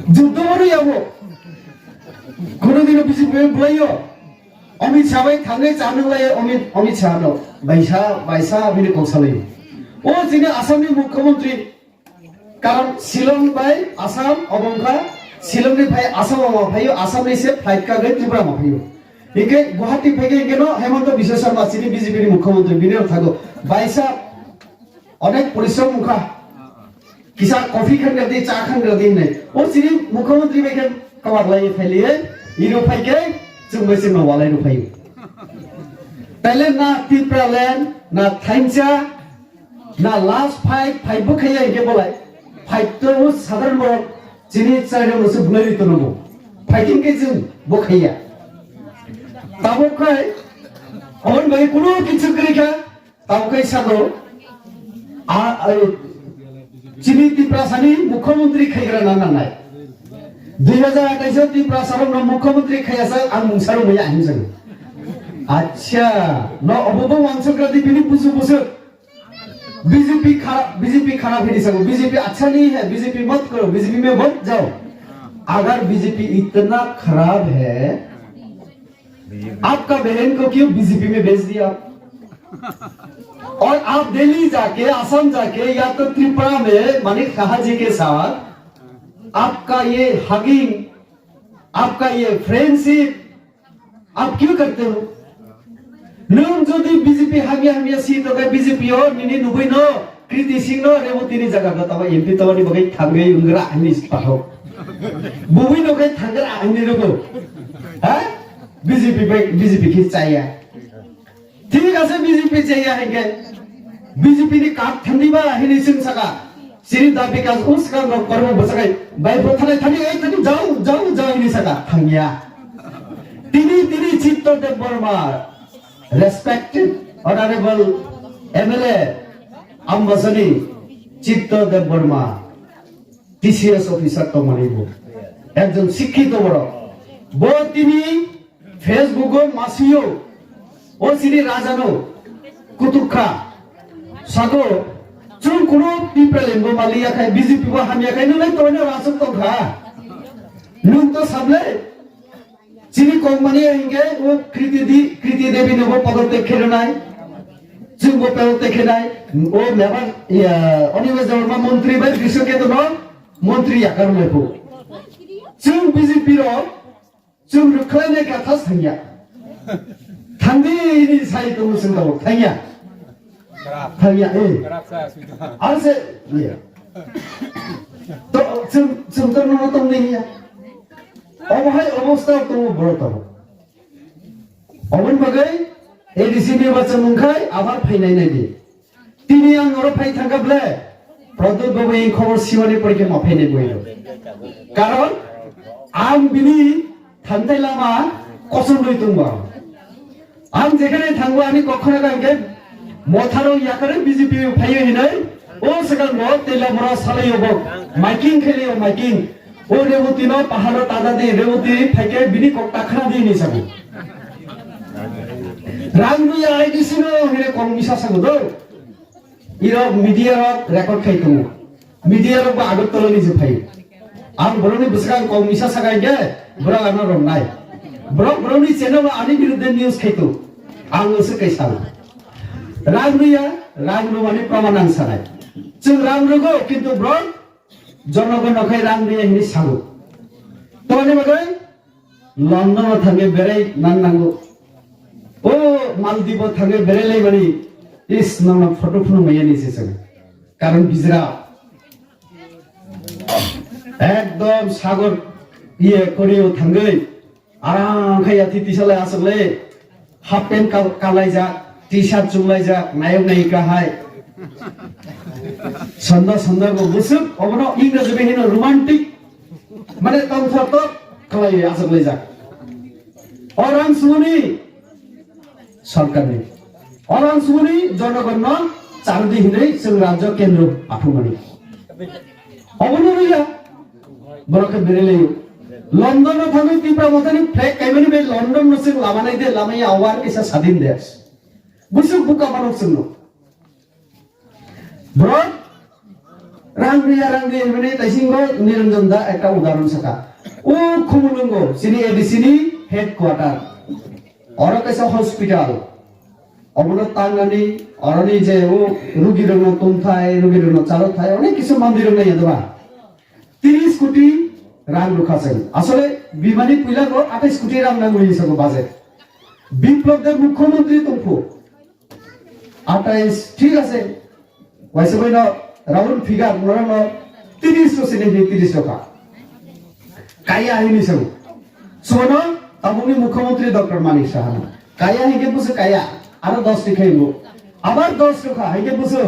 Speaker 1: जुद्धर मरी आबो कोनो दिन बिसि पे बुलायो अमित शाह भाई थांगे चानो लायो अमित शाह नो बाइसा बिनि कौसालै ओ जिने आसामनि मुख्यमंत्री कारण शिलं बाय आसाम अबंखा शिलं नि भाई आसाम मा भाइयो आसाम नि से फ्लाइट का गई त्रिपुरा मा भाइयो इके गुवाहाटी फैगे केनो हेमंत बिश्व शर्मा सिनि बीजेपी नि मुख्यमंत्री बिनेर थागो बाइसा अनेक परिश्रम मुखा किसा कॉफी खान दी चा खान दी ने ओ सिनि मुख्यमंत्री बेके कमार लाई फैलिए इरो फैके जों बेसे न वालाई नो फैयो पहले ना त्रिपुरालैंड ना थाइंचा ना लास्ट फाइट बखैया इके बोलाय फाइट तो साधारण बड़ जिनि चाइना मोसे बुलारि तो नंगौ फाइटिंग के जों बखैया ताबोखाय अन भाई कोनो किछु करिखा ताबोखाय सागो आ जिनि त्रिपुरा सानि मुख्यमंत्री खैग्रा ना नाय 2028 त्रिपुरा सारन मुख्यमंत्री खैयासा आं मुंसारो मैया आंजों अच्छा न अबबो वांसग्रादि बिनि बुझु बुझु बीजेपी खराब है नहीं बीजेपी अच्छा नहीं है बीजेपी मत करो बीजेपी में मत जाओ अगर बीजेपी इतना खराब है आपका बहन को क्यों बीजेपी में भेज दिया और आप दिल्ली जाके असम जाके या तो त्रिपुरा में मानिक शाह जी के साथ आपका ये हगिंग आपका ये फ्रेंडशिप आप क्यों करते हो नों जदि बीजेपी हामिया सी तो बीजेपी हो निनि नुबैनो कृति सिंह नो रेवतीनि जगह गताबा एमपी तवानि बगै थांगै उंगरा आंनि स्पाथाव बुबै नगै थांगरा आंनि रगो हा বিজেপি কি চাইয়া ঠিক আছে বিজেপি চাইয়া হেগে বিজেপি ni কাট থান্দিবা হিনি সিং সাকা সিরি দা বিকাশ উসকা ন কর্ম বসাই বাই প্রথানে থানি এই থানি যাও হিনি সাকা থাঙ্গিয়া তিনি Chittadeb Barma respected honourable MLA আমবাসনী চিত্তদেব বর্মা টিসিএস অফিসার তো মানিব একজন শিক্ষিত বড় তিনি ফেসবুকও মাসিও ও সিনি রাজানো কুতুবখা সাগো চুন কোনো পিপল এমবো মালিয়া খাই বিজেপি বো হামিয়া খাই নলাই তোনে রাসক তো খা নুন তো সাবলে চিনি কোম্পানি হিঙ্গে ও কৃতি দেবী নব পদত্যাগ খেলো নাই চুঙ্গো পদত্যাগ খেলাই ও মেবার অনিমেষ দেববর্মা মন্ত্রী বাই বিশ্বকেতন মন্ত্রী আকার লেপো চুং বিজেপি র চুং রুখলাইনে কাথাস থাঙ্গিয়া থান্দিনি সাই তো মুসিন্দাও থাঙ্গিয়া আর সে তো চুং তো নতম নেইয়া অবহাই অবস্থা তো বড় তো অবন বাগাই এডিসি নির্বাচন মুখাই আবার ফাইনাই নাই দি তিনি আং ওর ফাই থাকাবলে প্রদ্যুৎ বাবু এই খবর সিওনি পরীক্ষা মাফাইনাই বইল কারণ আম বিনি থান্তাই লামা কসম লই তুমবা আম যেখানে থাকবো আমি কখনো কাকে মথারো ইয়াকারে বিজেপি ফাইয়ে হিনাই ও সেকাল ম তেলা মরা সালাই হবো মাইকিং খেলিও মাইকিং ও রেবতী ন পাহাড় তাদা দি রেবতী ফাইকে বিনি টাকা দিয়ে নি সাবু রাংগুয়া আইডিসি নো হিরে কম মিশা সাগো দো ইরো মিডিয়া রেকর্ড খাই তুমু মিডিয়া র আগরতলা নি ফাই আম বরনি বুসকাং কম মিশা সাগাই গে বরা আনো রং নাই বরনি চ্যানেল আনি বিরুদ্ধে নিউজ খাইতো আং ওসে কাইসা রাংগুয়া রাংরু মানে প্রমাণাং সারাই চুং রাংরুগো কিন্তু ব্রন জনগণ খাই রাংগুয়া হিনি সাগো তোনে মগই লন্ডন থাকে বেড়াই নাঙ্গো ও মালদ্বীপ থাকে বেড়াইলাই মানে ইস নাম ফটো ফটো মাইয়া নিছে সব কারণ বিজরা একদম সাগর ইয়ে করিও থাঙ্গই আরাম খাইয়া তিতিসালে আসলে হাফ প্যান্ট কালাই যা টি শার্ট চুলাই যা নায়ক নায়িকা হাই সন্ধ্যা গো বুসুক অবন ইংরেজি বেহিন রোমান্টিক মানে কমফর্ট কালাই আসলে যা অরাম সুনি সরকার নেই অরাম সুনি জনগণ চারদিহিনে जों রাজ্য কেন্দ্র আফুমানি অবনরিয়া বরকে বেরেলেও লন্ডন থাকি তিপ্রা মতানি ফ্ল্যাগ কাইমানি বে লন্ডন নসিং লামানাই দে লামাই আওয়ার কিসা স্বাধীন দেশ বুসুক বুকা মানব সুনো ব্রড রাংরিয়া মানে তাইসিংগ নিরঞ্জন দা একটা উদাহরণ সাকা ও খুমুলুঙ্গ সিনি এডিসিনি হেডকোয়ার্টার और कैसा हॉस्पिटल অবনত তাঙ্গানি অরনি যে ও রোগীর ন তুম থাই রোগীর ন চালো থাই অনেক কিছু মন্দির নাই দবা 30 কোটি রাং রুখাছেন আসলে বিমানী পুইলা গো 28 কোটি রাং নাঙ্গ হিসাবে বাজেট বিপ্লবদের মুখ্যমন্ত্রী তুমফু 28 ঠিক আছে ওয়াইসে বইন রাউন্ড ফিগার নরন 30 তো সিনে 30 টাকা কাইয়া হিনি সব সোনো তাবুনি মুখ্যমন্ত্রী ডক্টর মানিক সাহানা কায়া হিগে বুঝে কায়া আরো 10 লিখাইবো আবার 10 টাকা হিগে বুঝো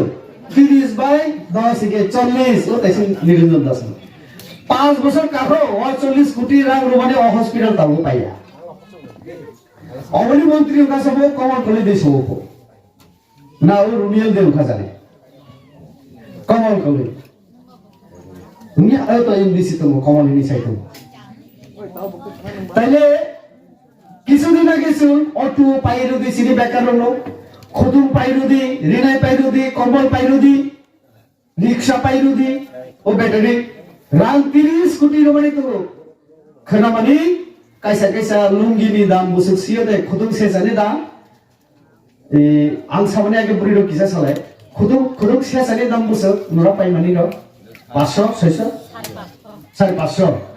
Speaker 1: 30 বাই 10 হিগে 40 ও তাইছে নিরঞ্জন দাস 5 বছর কাখো 40 কোটি রাং রুমানে হসপিটাল তাবো পাইয়া অবনি মন্ত্রী কা সব কমল কলি দেশ হবো না ও রুনিয়াল দেউ খা জানে কমল কলি তুমি আয় তো এমডিসি তো কমল নি চাইতো তাইলে কিছুদিন আগে অটো পাইরুদি সিনি বেকারন্ন খুদুম পাইরুদি রিনাই পাইরুদি কম্বল পাইরুদি রিক্সা পাইরুদি ও ব্যাটারি রাং 30 কোটি রমানি তো খনামানি কাইসা লুঙ্গিনি দাম বুসুক সিও দে খুদুম সেসানি দাম এ আং সামনে আগে বুড়ি র কিসা সালে খুদুম সেসানি দাম বুসুক নরা পাইমানি র 500 600 550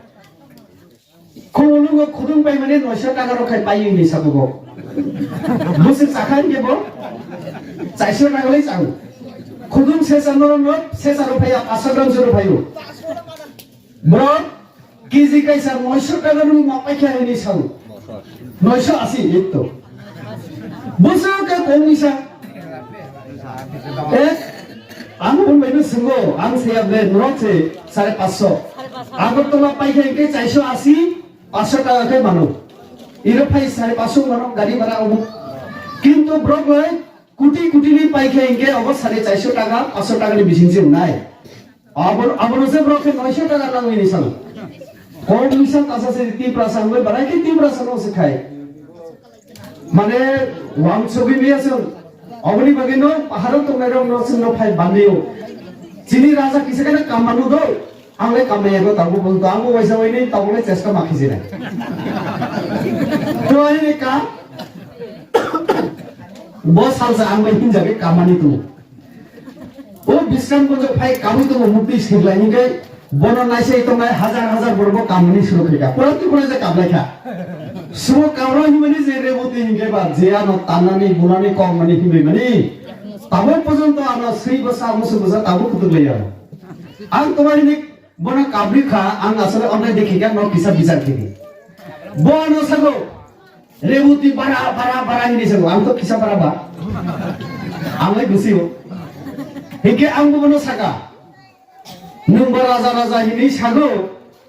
Speaker 1: খুলুঙ্গ খুদুম পাইমানি 900 টাকা রখাই পাইই নি সাবগো বুসুক সাখান গেবো 400 টাকা লই চাও খুদুম সেসানো ন সেসারো পাইয়া 500 গ্রাম জরো পাইও ব্র কেজি কাইসা 900 টাকা রুই মাপাই খাই নি সাও 980 এই তো বছরকে কম নিসা আমি বলবো সঙ্গো আমি সেয়াবলে নরছে 550 আগরতলা পাইখাইকে 480 500 টাকাকে মানো ইরফাই 550 মানো গাড়ি ভাড়া হবো কিন্তু ব্রক লয় কোটি কোটি নি পাইখাইকে অব 450 টাকা 500 টাকা নি বিসিনছে নাই আবরছে ব্রকে 900 টাকা নামই নিসানো কম নিসা কাছে 3% হই বাড়াই কি 3% হচ্ছে খায় মানে ওয়াং ছবি বিয়াছেন অবনি বাগিনো পাহাড় তো মেরম নসিনো ফাই বান্দিও চিনি রাজা কিসেখানে কামানো দো आंले कामयाबो ताबो बोलतो आंबो वैसा वैनी ताबोले चेष्टा माखिजे ना तो आइने का बस सालसा आंबो हिंजाबे कामानी तु ओ विश्राम को जो फाइ कामु तो मुक्ति सिरलाइनि गय बन नाइसे तो नाइ हजार हजार बरबो कामनी सुरु खैका परंतु कोने जे कामलाइखा सुरु कामरो हिमनि जे रेबोति हिंगे बा जे आनो तानानि बुनानि कमनि हिमै मानि ताबो पर्यन्त आनो 3 बसा मुसु बसा ताबो कुतुलैया आं तमानि बना काबरी खा आं असले अन्य देखिका न किसा बिचार खिनि बनो सगो रेबुति बारा बारा बारा हिनि सगो आं तो किसा बारा बा आंलाय गुसियो हिके आं बनो साका नुंबा राजा राजा हिनि सागो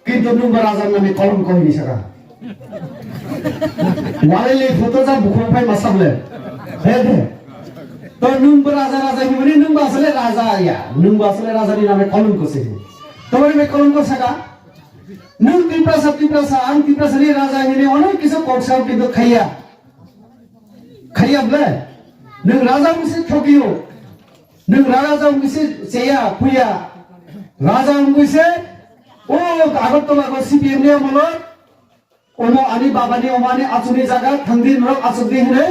Speaker 1: किन्तु नुंबा राजा नामे कलम को हिनि साका वालेले फोटो जा बुखो फाय मासाबले हे दे तो नुंबा राजा राजा हिनि नुंबा असले राजा या नुंबा असले राजा नि नामे कलम को से তোমার মে কলঙ্ক সাকা নুন তিপ্রাসা আং তিপ্রাসানি রাজা হিনে অনেক কিছু কক্সাও কিন্তু খাইয়া বলে নং রাজা মুসে ঠকিও নং রাজা মুসে চেয়া ফুয়া রাজা মুসে ও আগরতলা গো সিপিএম নে মলো ওনো আনি বাবানি ওমানি আচুনি জায়গা থাংদিন রক আচুদি হিনে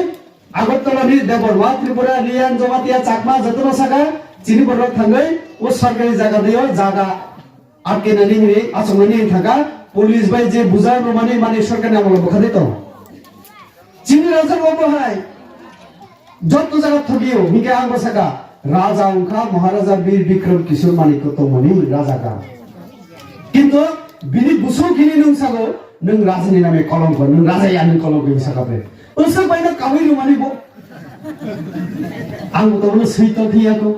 Speaker 1: আগরতলা নি দেবরমা ত্রিপুরা রিয়ান জমাতিয়া চাকমা যতন সাকা চিনি বড় থাঙ্গই ও সরকারি জায়গা দিও জায়গা आके ननी हिरे आसमनी थाका पुलिस भाई जे बुजार माने माने सरकार नाम बखादे तो चिनी राजा बाबू हाय जत जगह थगियो हिके आं बसाका राजा उनका महाराजा वीर विक्रम किशोर मानिक तो मनि राजा का किंतु बिनि बुसु खिनि नों सागो नों राजानि नामे कलंक नों राजा यानि कलंक हिसाबे ओसर बायना कावै माने बो आं तो न सैत थियाको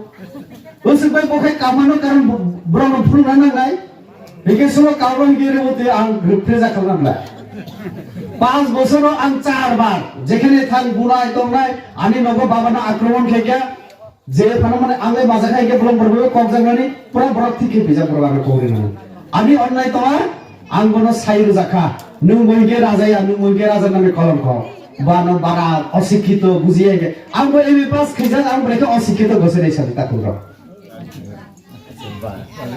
Speaker 1: ओसर बाय बखाय कामानो कारण ब्रह्म फुलना नाय बेके सुनो कावरन गिरे होते आं रिफ्रेजा खालामला 5 বছর आं 4 बार जेखने थां गुनाय दंनाय आनि नगो बाबाना आक्रमण खेग्या जे फाना माने आंले माजा खायगे ब्रह्म बरबो कबजांगानि पुरा बरक थिके बिजा बरबानो कोरिनो आनि अन्नाय तवा आं बनो साइरु जाखा नों मोइगे राजाया नों मोइगे राजा नामे कलंक बानो बारा अशिक्षित बुजियागे आं बो एमए पास खैजा आं ब्रेके अशिक्षित गसरे सारि ताकुर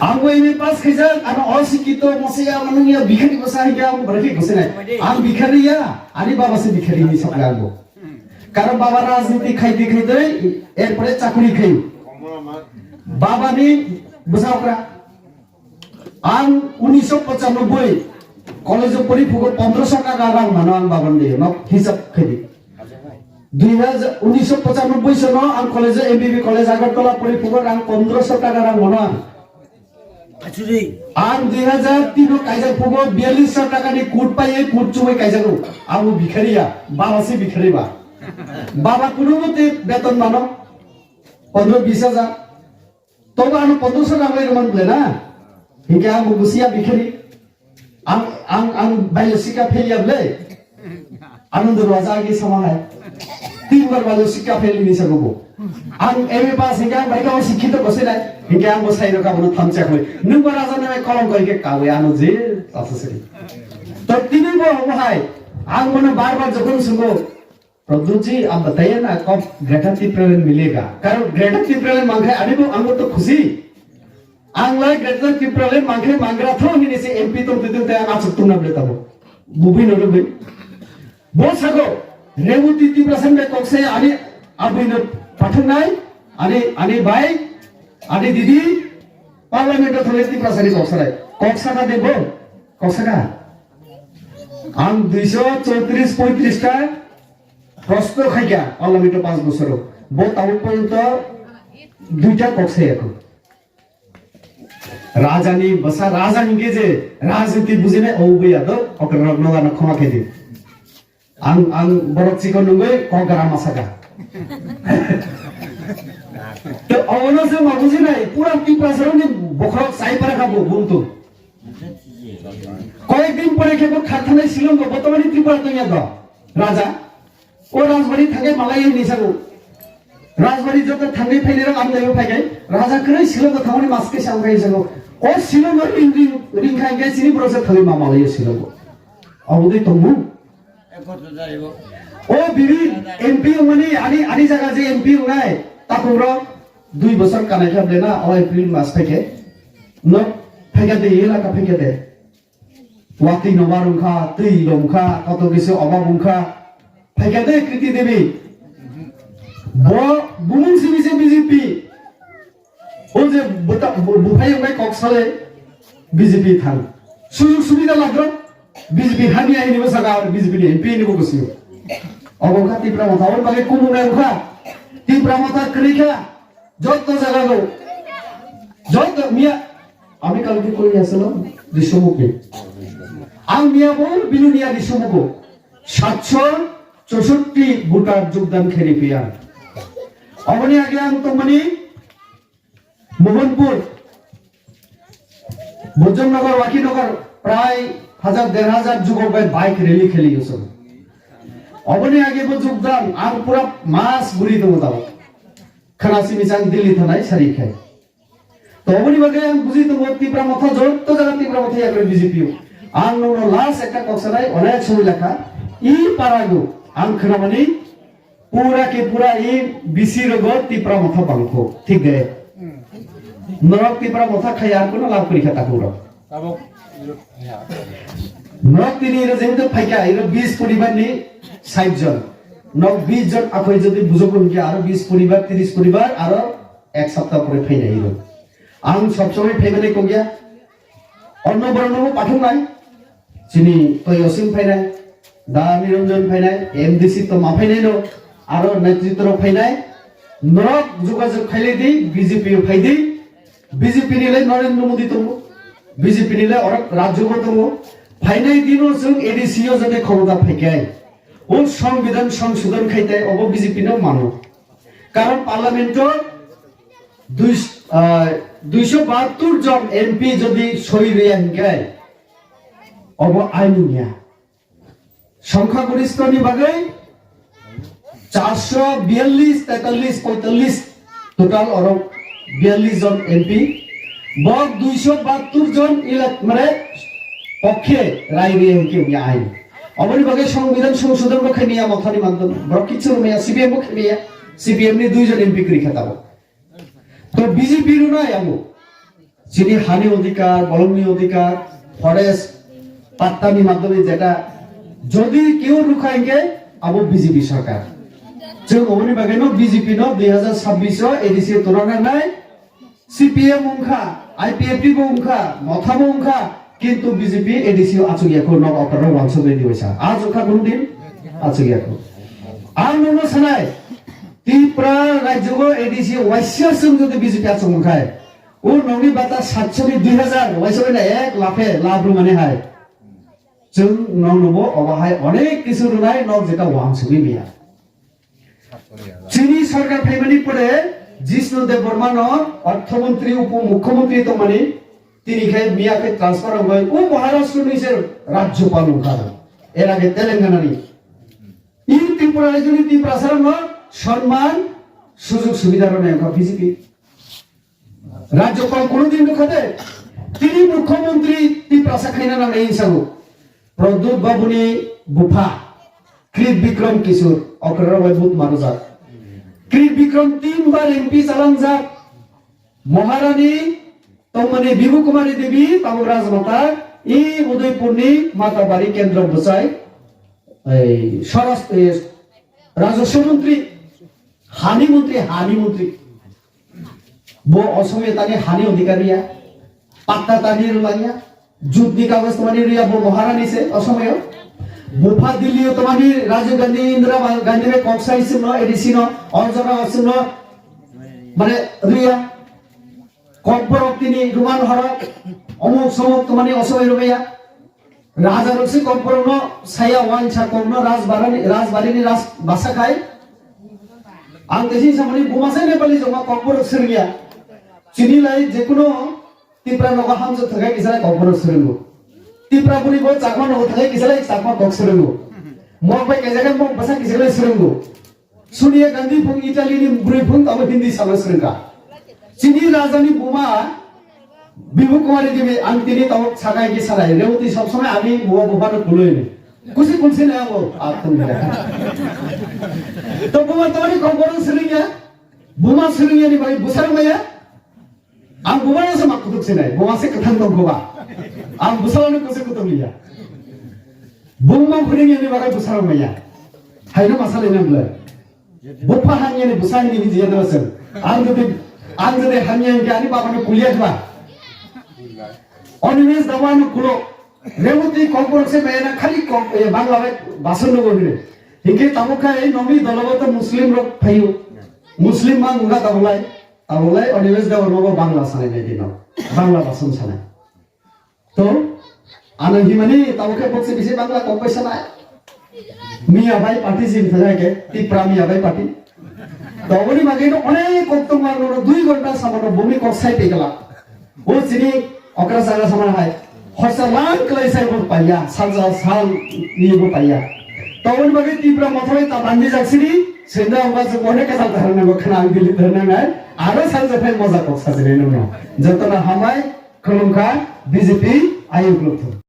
Speaker 1: आं एमए पास खैजा आनो अशिक्षित मसिया मानुया भिखारी बसाहिगा आं ब्रेके गसरे आं भिखारिया आनि बाबा से भिखारी नि सकला आंबो कारण बाबा राजनीति खाइदि खाइदै एरपरे चाकरी खाइ बाबानि बसावक्रा आं 1995 कलेज परिफुगो 1500 टाका रां मानो आं बाबान दियो न हिसाब खाइदि 1995 सनो आं कलेज एमबीबी कलेज आगरतला परिफुगो रां 1500 टाका रां मानो आं 2003 कायजा फुगो 4200 टाका नि कुट पाए कुट चुमै कायजागो आं भिखारिया बाबा से भिखारी बा बाबा कुनो मते बेतन मानो 15-20 हजार तो आं 1500 रां लायनो मानले ना हिके आं गुसिया भिखारी आं बायलसिका फेलियाबले आनंद राजागी समाय 3 बार बायलसिका फेलि नि सगबो आं एमए पास हिगा बायका शिक्षित गसेलाय हिगे आं बसाइरो का बनो थामचा खय नों बा राजा नामे कलम गयके कावे आनो जे ताससरि तो तिनि बो हाय आं बनो बार-बार जखन सुंगो प्रभु जी आप बताइए ना कब ग्रेटर टिप्रेलन मिलेगा कारण ग्रेटर टिप्रेलन मांगे आनिबो आंबो तो खुशी आंलाय ग्रेटर टिप्रेलन मांगे मांगरा थो हिनि से एमपी तो दिते आं आसुक्तुम नाबले ताबो बुबि नरबे बो सागो रेवुति टिप्रेसन बे कक्से आनि आबैनो पाठनाय आनि बाय आनि दिदी पार्लियामेन्ट थले टिप्रेसननि कक्साना देबो कक्साना आं 234-35 टा प्रश्न खाइया पार्लियामेन्ट 5 বছর बो टाउन पर्यंत दुइटा कक्से এখন राजानी बसा राजा हिंगे जे राजनीति बुझिने औबैया तो अकर रगनगा न खमा खेदि ang borok chikon nungoi ko garam asaka তো অবনসে মাবুজি নাই পুরা টিপ্রাসারনি বখরক সাই পারে খাবো বুনতু কয়েকদিন পরে কেবল খারখানায় শিলঙ্গ বর্তমানে ত্রিপুরা তৈয়া দ রাজা ও রাজবাড়ি থাকে মালাই নিসাগো রাজবাড়ি যত থাঙ্গি ফাইলে আমদাইও ফাইগাই রাজা করে শিলঙ্গ থামনি মাসকে সামগাই যাগো ও শিলঙ্গ রিং খাইগাই সিনি বরসে থালি মামালাই শিলঙ্গ অবদি তমু ও বিবি এমপি মানে আনি জায়গা যে এমপি নাই তাকুর 2 বছর কানাই খাবলে না ও এপ্রিল মাস থেকে ন ফাইগা দে এলাকা ফাইগা দে ওয়াতি নবারুংখা তৈ লংখা কত কিছু অবাবুংখা ফাইগা দে কৃতি দেবী ব বুমুং সিবিসে বিজেপি ও যে বুফাই ওই কক্সলে বিজেপি থান সুযোগ সুবিধা লাগলো বিজেপি হানি আই নিব সাগা বিজেপি এমপি নিব গসিও অবংখা ত্রিপুরা মাথা ওর বাগে কুমুংরা উখা ত্রিপুরা মাথা করিখা যত জায়গা গো যত মিয়া আমি কালকে কই আসলাম দৃশ্যমুখে আং মিয়া বল বিলুনিয়া দৃশ্যমুখ 764 ভোটার যোগদান খেরি পিয়া অবনি আগে আং তোমনি মোহনপুর ভোজননগর ওয়াকিনগর প্রায় 1000-1500 যুবক বাইক র্যালি খেলি গেছে অবনি আগে যোগদান আং পুরা মাস ঘুরি দো দাও খানাসি মিসাং দিল্লি থানায় সারি খায় তো অবনি বাগে আং বুঝি তো ত্রিপুরা মাথা যত জায়গা ত্রিপুরা মাথা একবার বিজেপি আং নো লাস্ট একটা কক্সরাই অনেক ছবি লেখা ই পারাগো আং খানামানি पूरा के पूरा ये बीसी रोगो ত্রিপুরা মাথা বাংখো ঠিক দে নরক ত্রিপুরা মাথা খাইয়ার কোন লাভ করি খাতা পুরো নরক তিনি এর যেহেতু ফাইকা এর 20 পরিবার নি 60 জন নক 20 জন আপনি যদি বুঝবেন কি আর 20 পরিবার 30 পরিবার আর এক সপ্তাহ পরে ফাইনা এর আম সব সময় ফ্যামিলি কো গিয়া অন্য বর্ণ পাঠক নাই চিনি তো অসীম ফাইনা দা নিরঞ্জন ফাইনা এমডিসি তো মা ফাইনাই নো আর নেতৃত্ব ফাইনাই নরক যোগাযোগ খাইলে দি বিজেপি ফাইদি বিজেপি নিলে নরেন্দ্র মোদি তো বিজেপি নিলে অরক রাজ্যগো তো ফাইনাই দিনো जों এডিসিও যদি ক্ষমতা ফাইকাই ও সংবিধান সংশোধন খাইতে অব বিজেপি নো মানো কারণ পার্লামেন্টর 272 জন এমপি যদি সই রিয়ান গায় অব আইনুনিয়া সংখ্যাগরিষ্ঠনি বাগে 442 43 45 টোটাল और 42 জন এমপি বক 272 জন মানে পক্ষে রায় দিয়ে কেউ আইন অবনি বাগে সংবিধান সংশোধন রক্ষা নিয়া মথানি মাধ্যম ব্রকিচ্ছর মেয়া সিপিএম পক্ষে মেয়া সিপিএম নি 2 জন এমপি করি খাতাবো তো বিজেপি রু নাই আমু যিনি হানি অধিকার বলমনি অধিকার ফরেস্ট পাত্তানি মাধ্যমে যেটা যদি কেউ রুখাইকে আবো বিজেপি সরকার जों अबनि बागैनो बीजेपी नो 2026 एडिसि तुरना नाय सीपीएम उंखा आईपीएफटी बो उंखा मथाबो उंखा किंतु बीजेपी एडिसि आचुगियाखौ न अपर वानसो बेदि वैसा आज उखा गुनदिन आचुगियाखौ आं नुनो सानाय त्रिपुरा राज्यगो एडिसि वाइसिया जों जदि बीजेपी आचुंखाय उ नंनि बाता 700 नि 2000 वाइसोना एक लाफे लाब्रु माने हाय जों नंनोबो अबाहाय अनेक किसु रुनाय न जेटा वानसो बिया चीनी सरकार फैमानी पड़े जिष्णु देव बर्मा नो अर्थमंत्री उप मुख्यमंत्री तो मानी তিনি কে মিয়াকে ট্রান্সফার হয় ও মহারাষ্ট্র নিচের রাজ্যপাল উখার এর আগে তেলেঙ্গানা নি এই ত্রিপুরা রাজ্যনি ত্রিপুরা সারান সম্মান সুযোগ সুবিধার নেই বিজেপি রাজ্যপাল কোনদিন দেখাতে তিনি মুখ্যমন্ত্রী ত্রিপুরা সাখাইনা না নেই সাগো প্রদ্যুৎ বাবুনি বুফা कृत विक्रम किशोर अकरा वैभूत मानुजा कृत विक्रम 3 बार एमपी चालांजा महारानी तमने बिभु कुमारी देवी ताबो राजमाता ई उदयपुरनि माताबारी केंद्र बसाय स्वराष्ट्र राजस्व मंत्री हानि मंत्री बो असमे तानि हानि अधिकारिया पात्ता तानि रुलानिया जुद्धि कागज तमानि रिया बो महारानी से असमय बुफा दिल्ली तमानी राजीव गांधी इंदिरा गांधी में कॉक्साई से नो एडिसी नो अर्जना से नो माने रिया कॉर्पोरेट तिनी रुमान हर अमुक समक तमानी असमय रुबैया Raja Rosi Komporno saya wancha komno Razbarini Ras Basakai ang desi samani bumasa Nepali joma kompor sirgia chini lai jekuno tipra noga hamjo thagai kisala kompor sirungu tipra buri bo chakma no thagai kisala chakma kok sirungu mo bai kejagan mo basa kisala sirungu Sonia Gandhi pung Italy ni buri pung tahu Hindi sama sirunga chini rajani buma Bibu Kumari Devi antini tahu sakai kisala rewti sab samay ami buah buah kuloi kusi kunsi na ako atum nila to buma tawari kompor sirunga buma sirunga ni bai busar maya ang buma na sa makutuk sinay buma se katang tong buma ang busar na kusi kutuk niya buma sirunga ni bai busar maya hay na masala ina bla bupa hanya ni busar ni ni jiya nasan ang jode hanya yang ani bapa na kuliah ba Animesh দাওয়ানো কুলো রেমতি কম্পোরক্সে মেনা খালি বাংলায় বাসন গহিরে হিকে তামুকা এই নমি দলগত মুসলিম লোক ফাইও মুসলিম মা মুগা তাবলাই অনিমেষ দাওয়ানো বাংলা সানাই নাই দিন বাংলা বাসন সানাই তো আনহি মানে তামুকে বক্সে বেশি বাংলা কম পয়সা নাই মিয়া ভাই পার্টি জিম থাকাকে টিপ্রা মিয়া ভাই পার্টি তবনি মাগে অনেক কত মারনো 2 ঘন্টা সামান্য ভূমি কসাই পেগলা ও চিনি Okra sana sama hai, horsalan kelai saya berpaya, sal ni berpaya. Tahun bagi tipra motor itu tabandi jaksini, senda orang semuanya kesal terhadap bukan angkili terhadap, ada sal jepel mazak kok saja ni nuna. Jatuhlah hamai, kelungkar, BJP, ayu grup tu.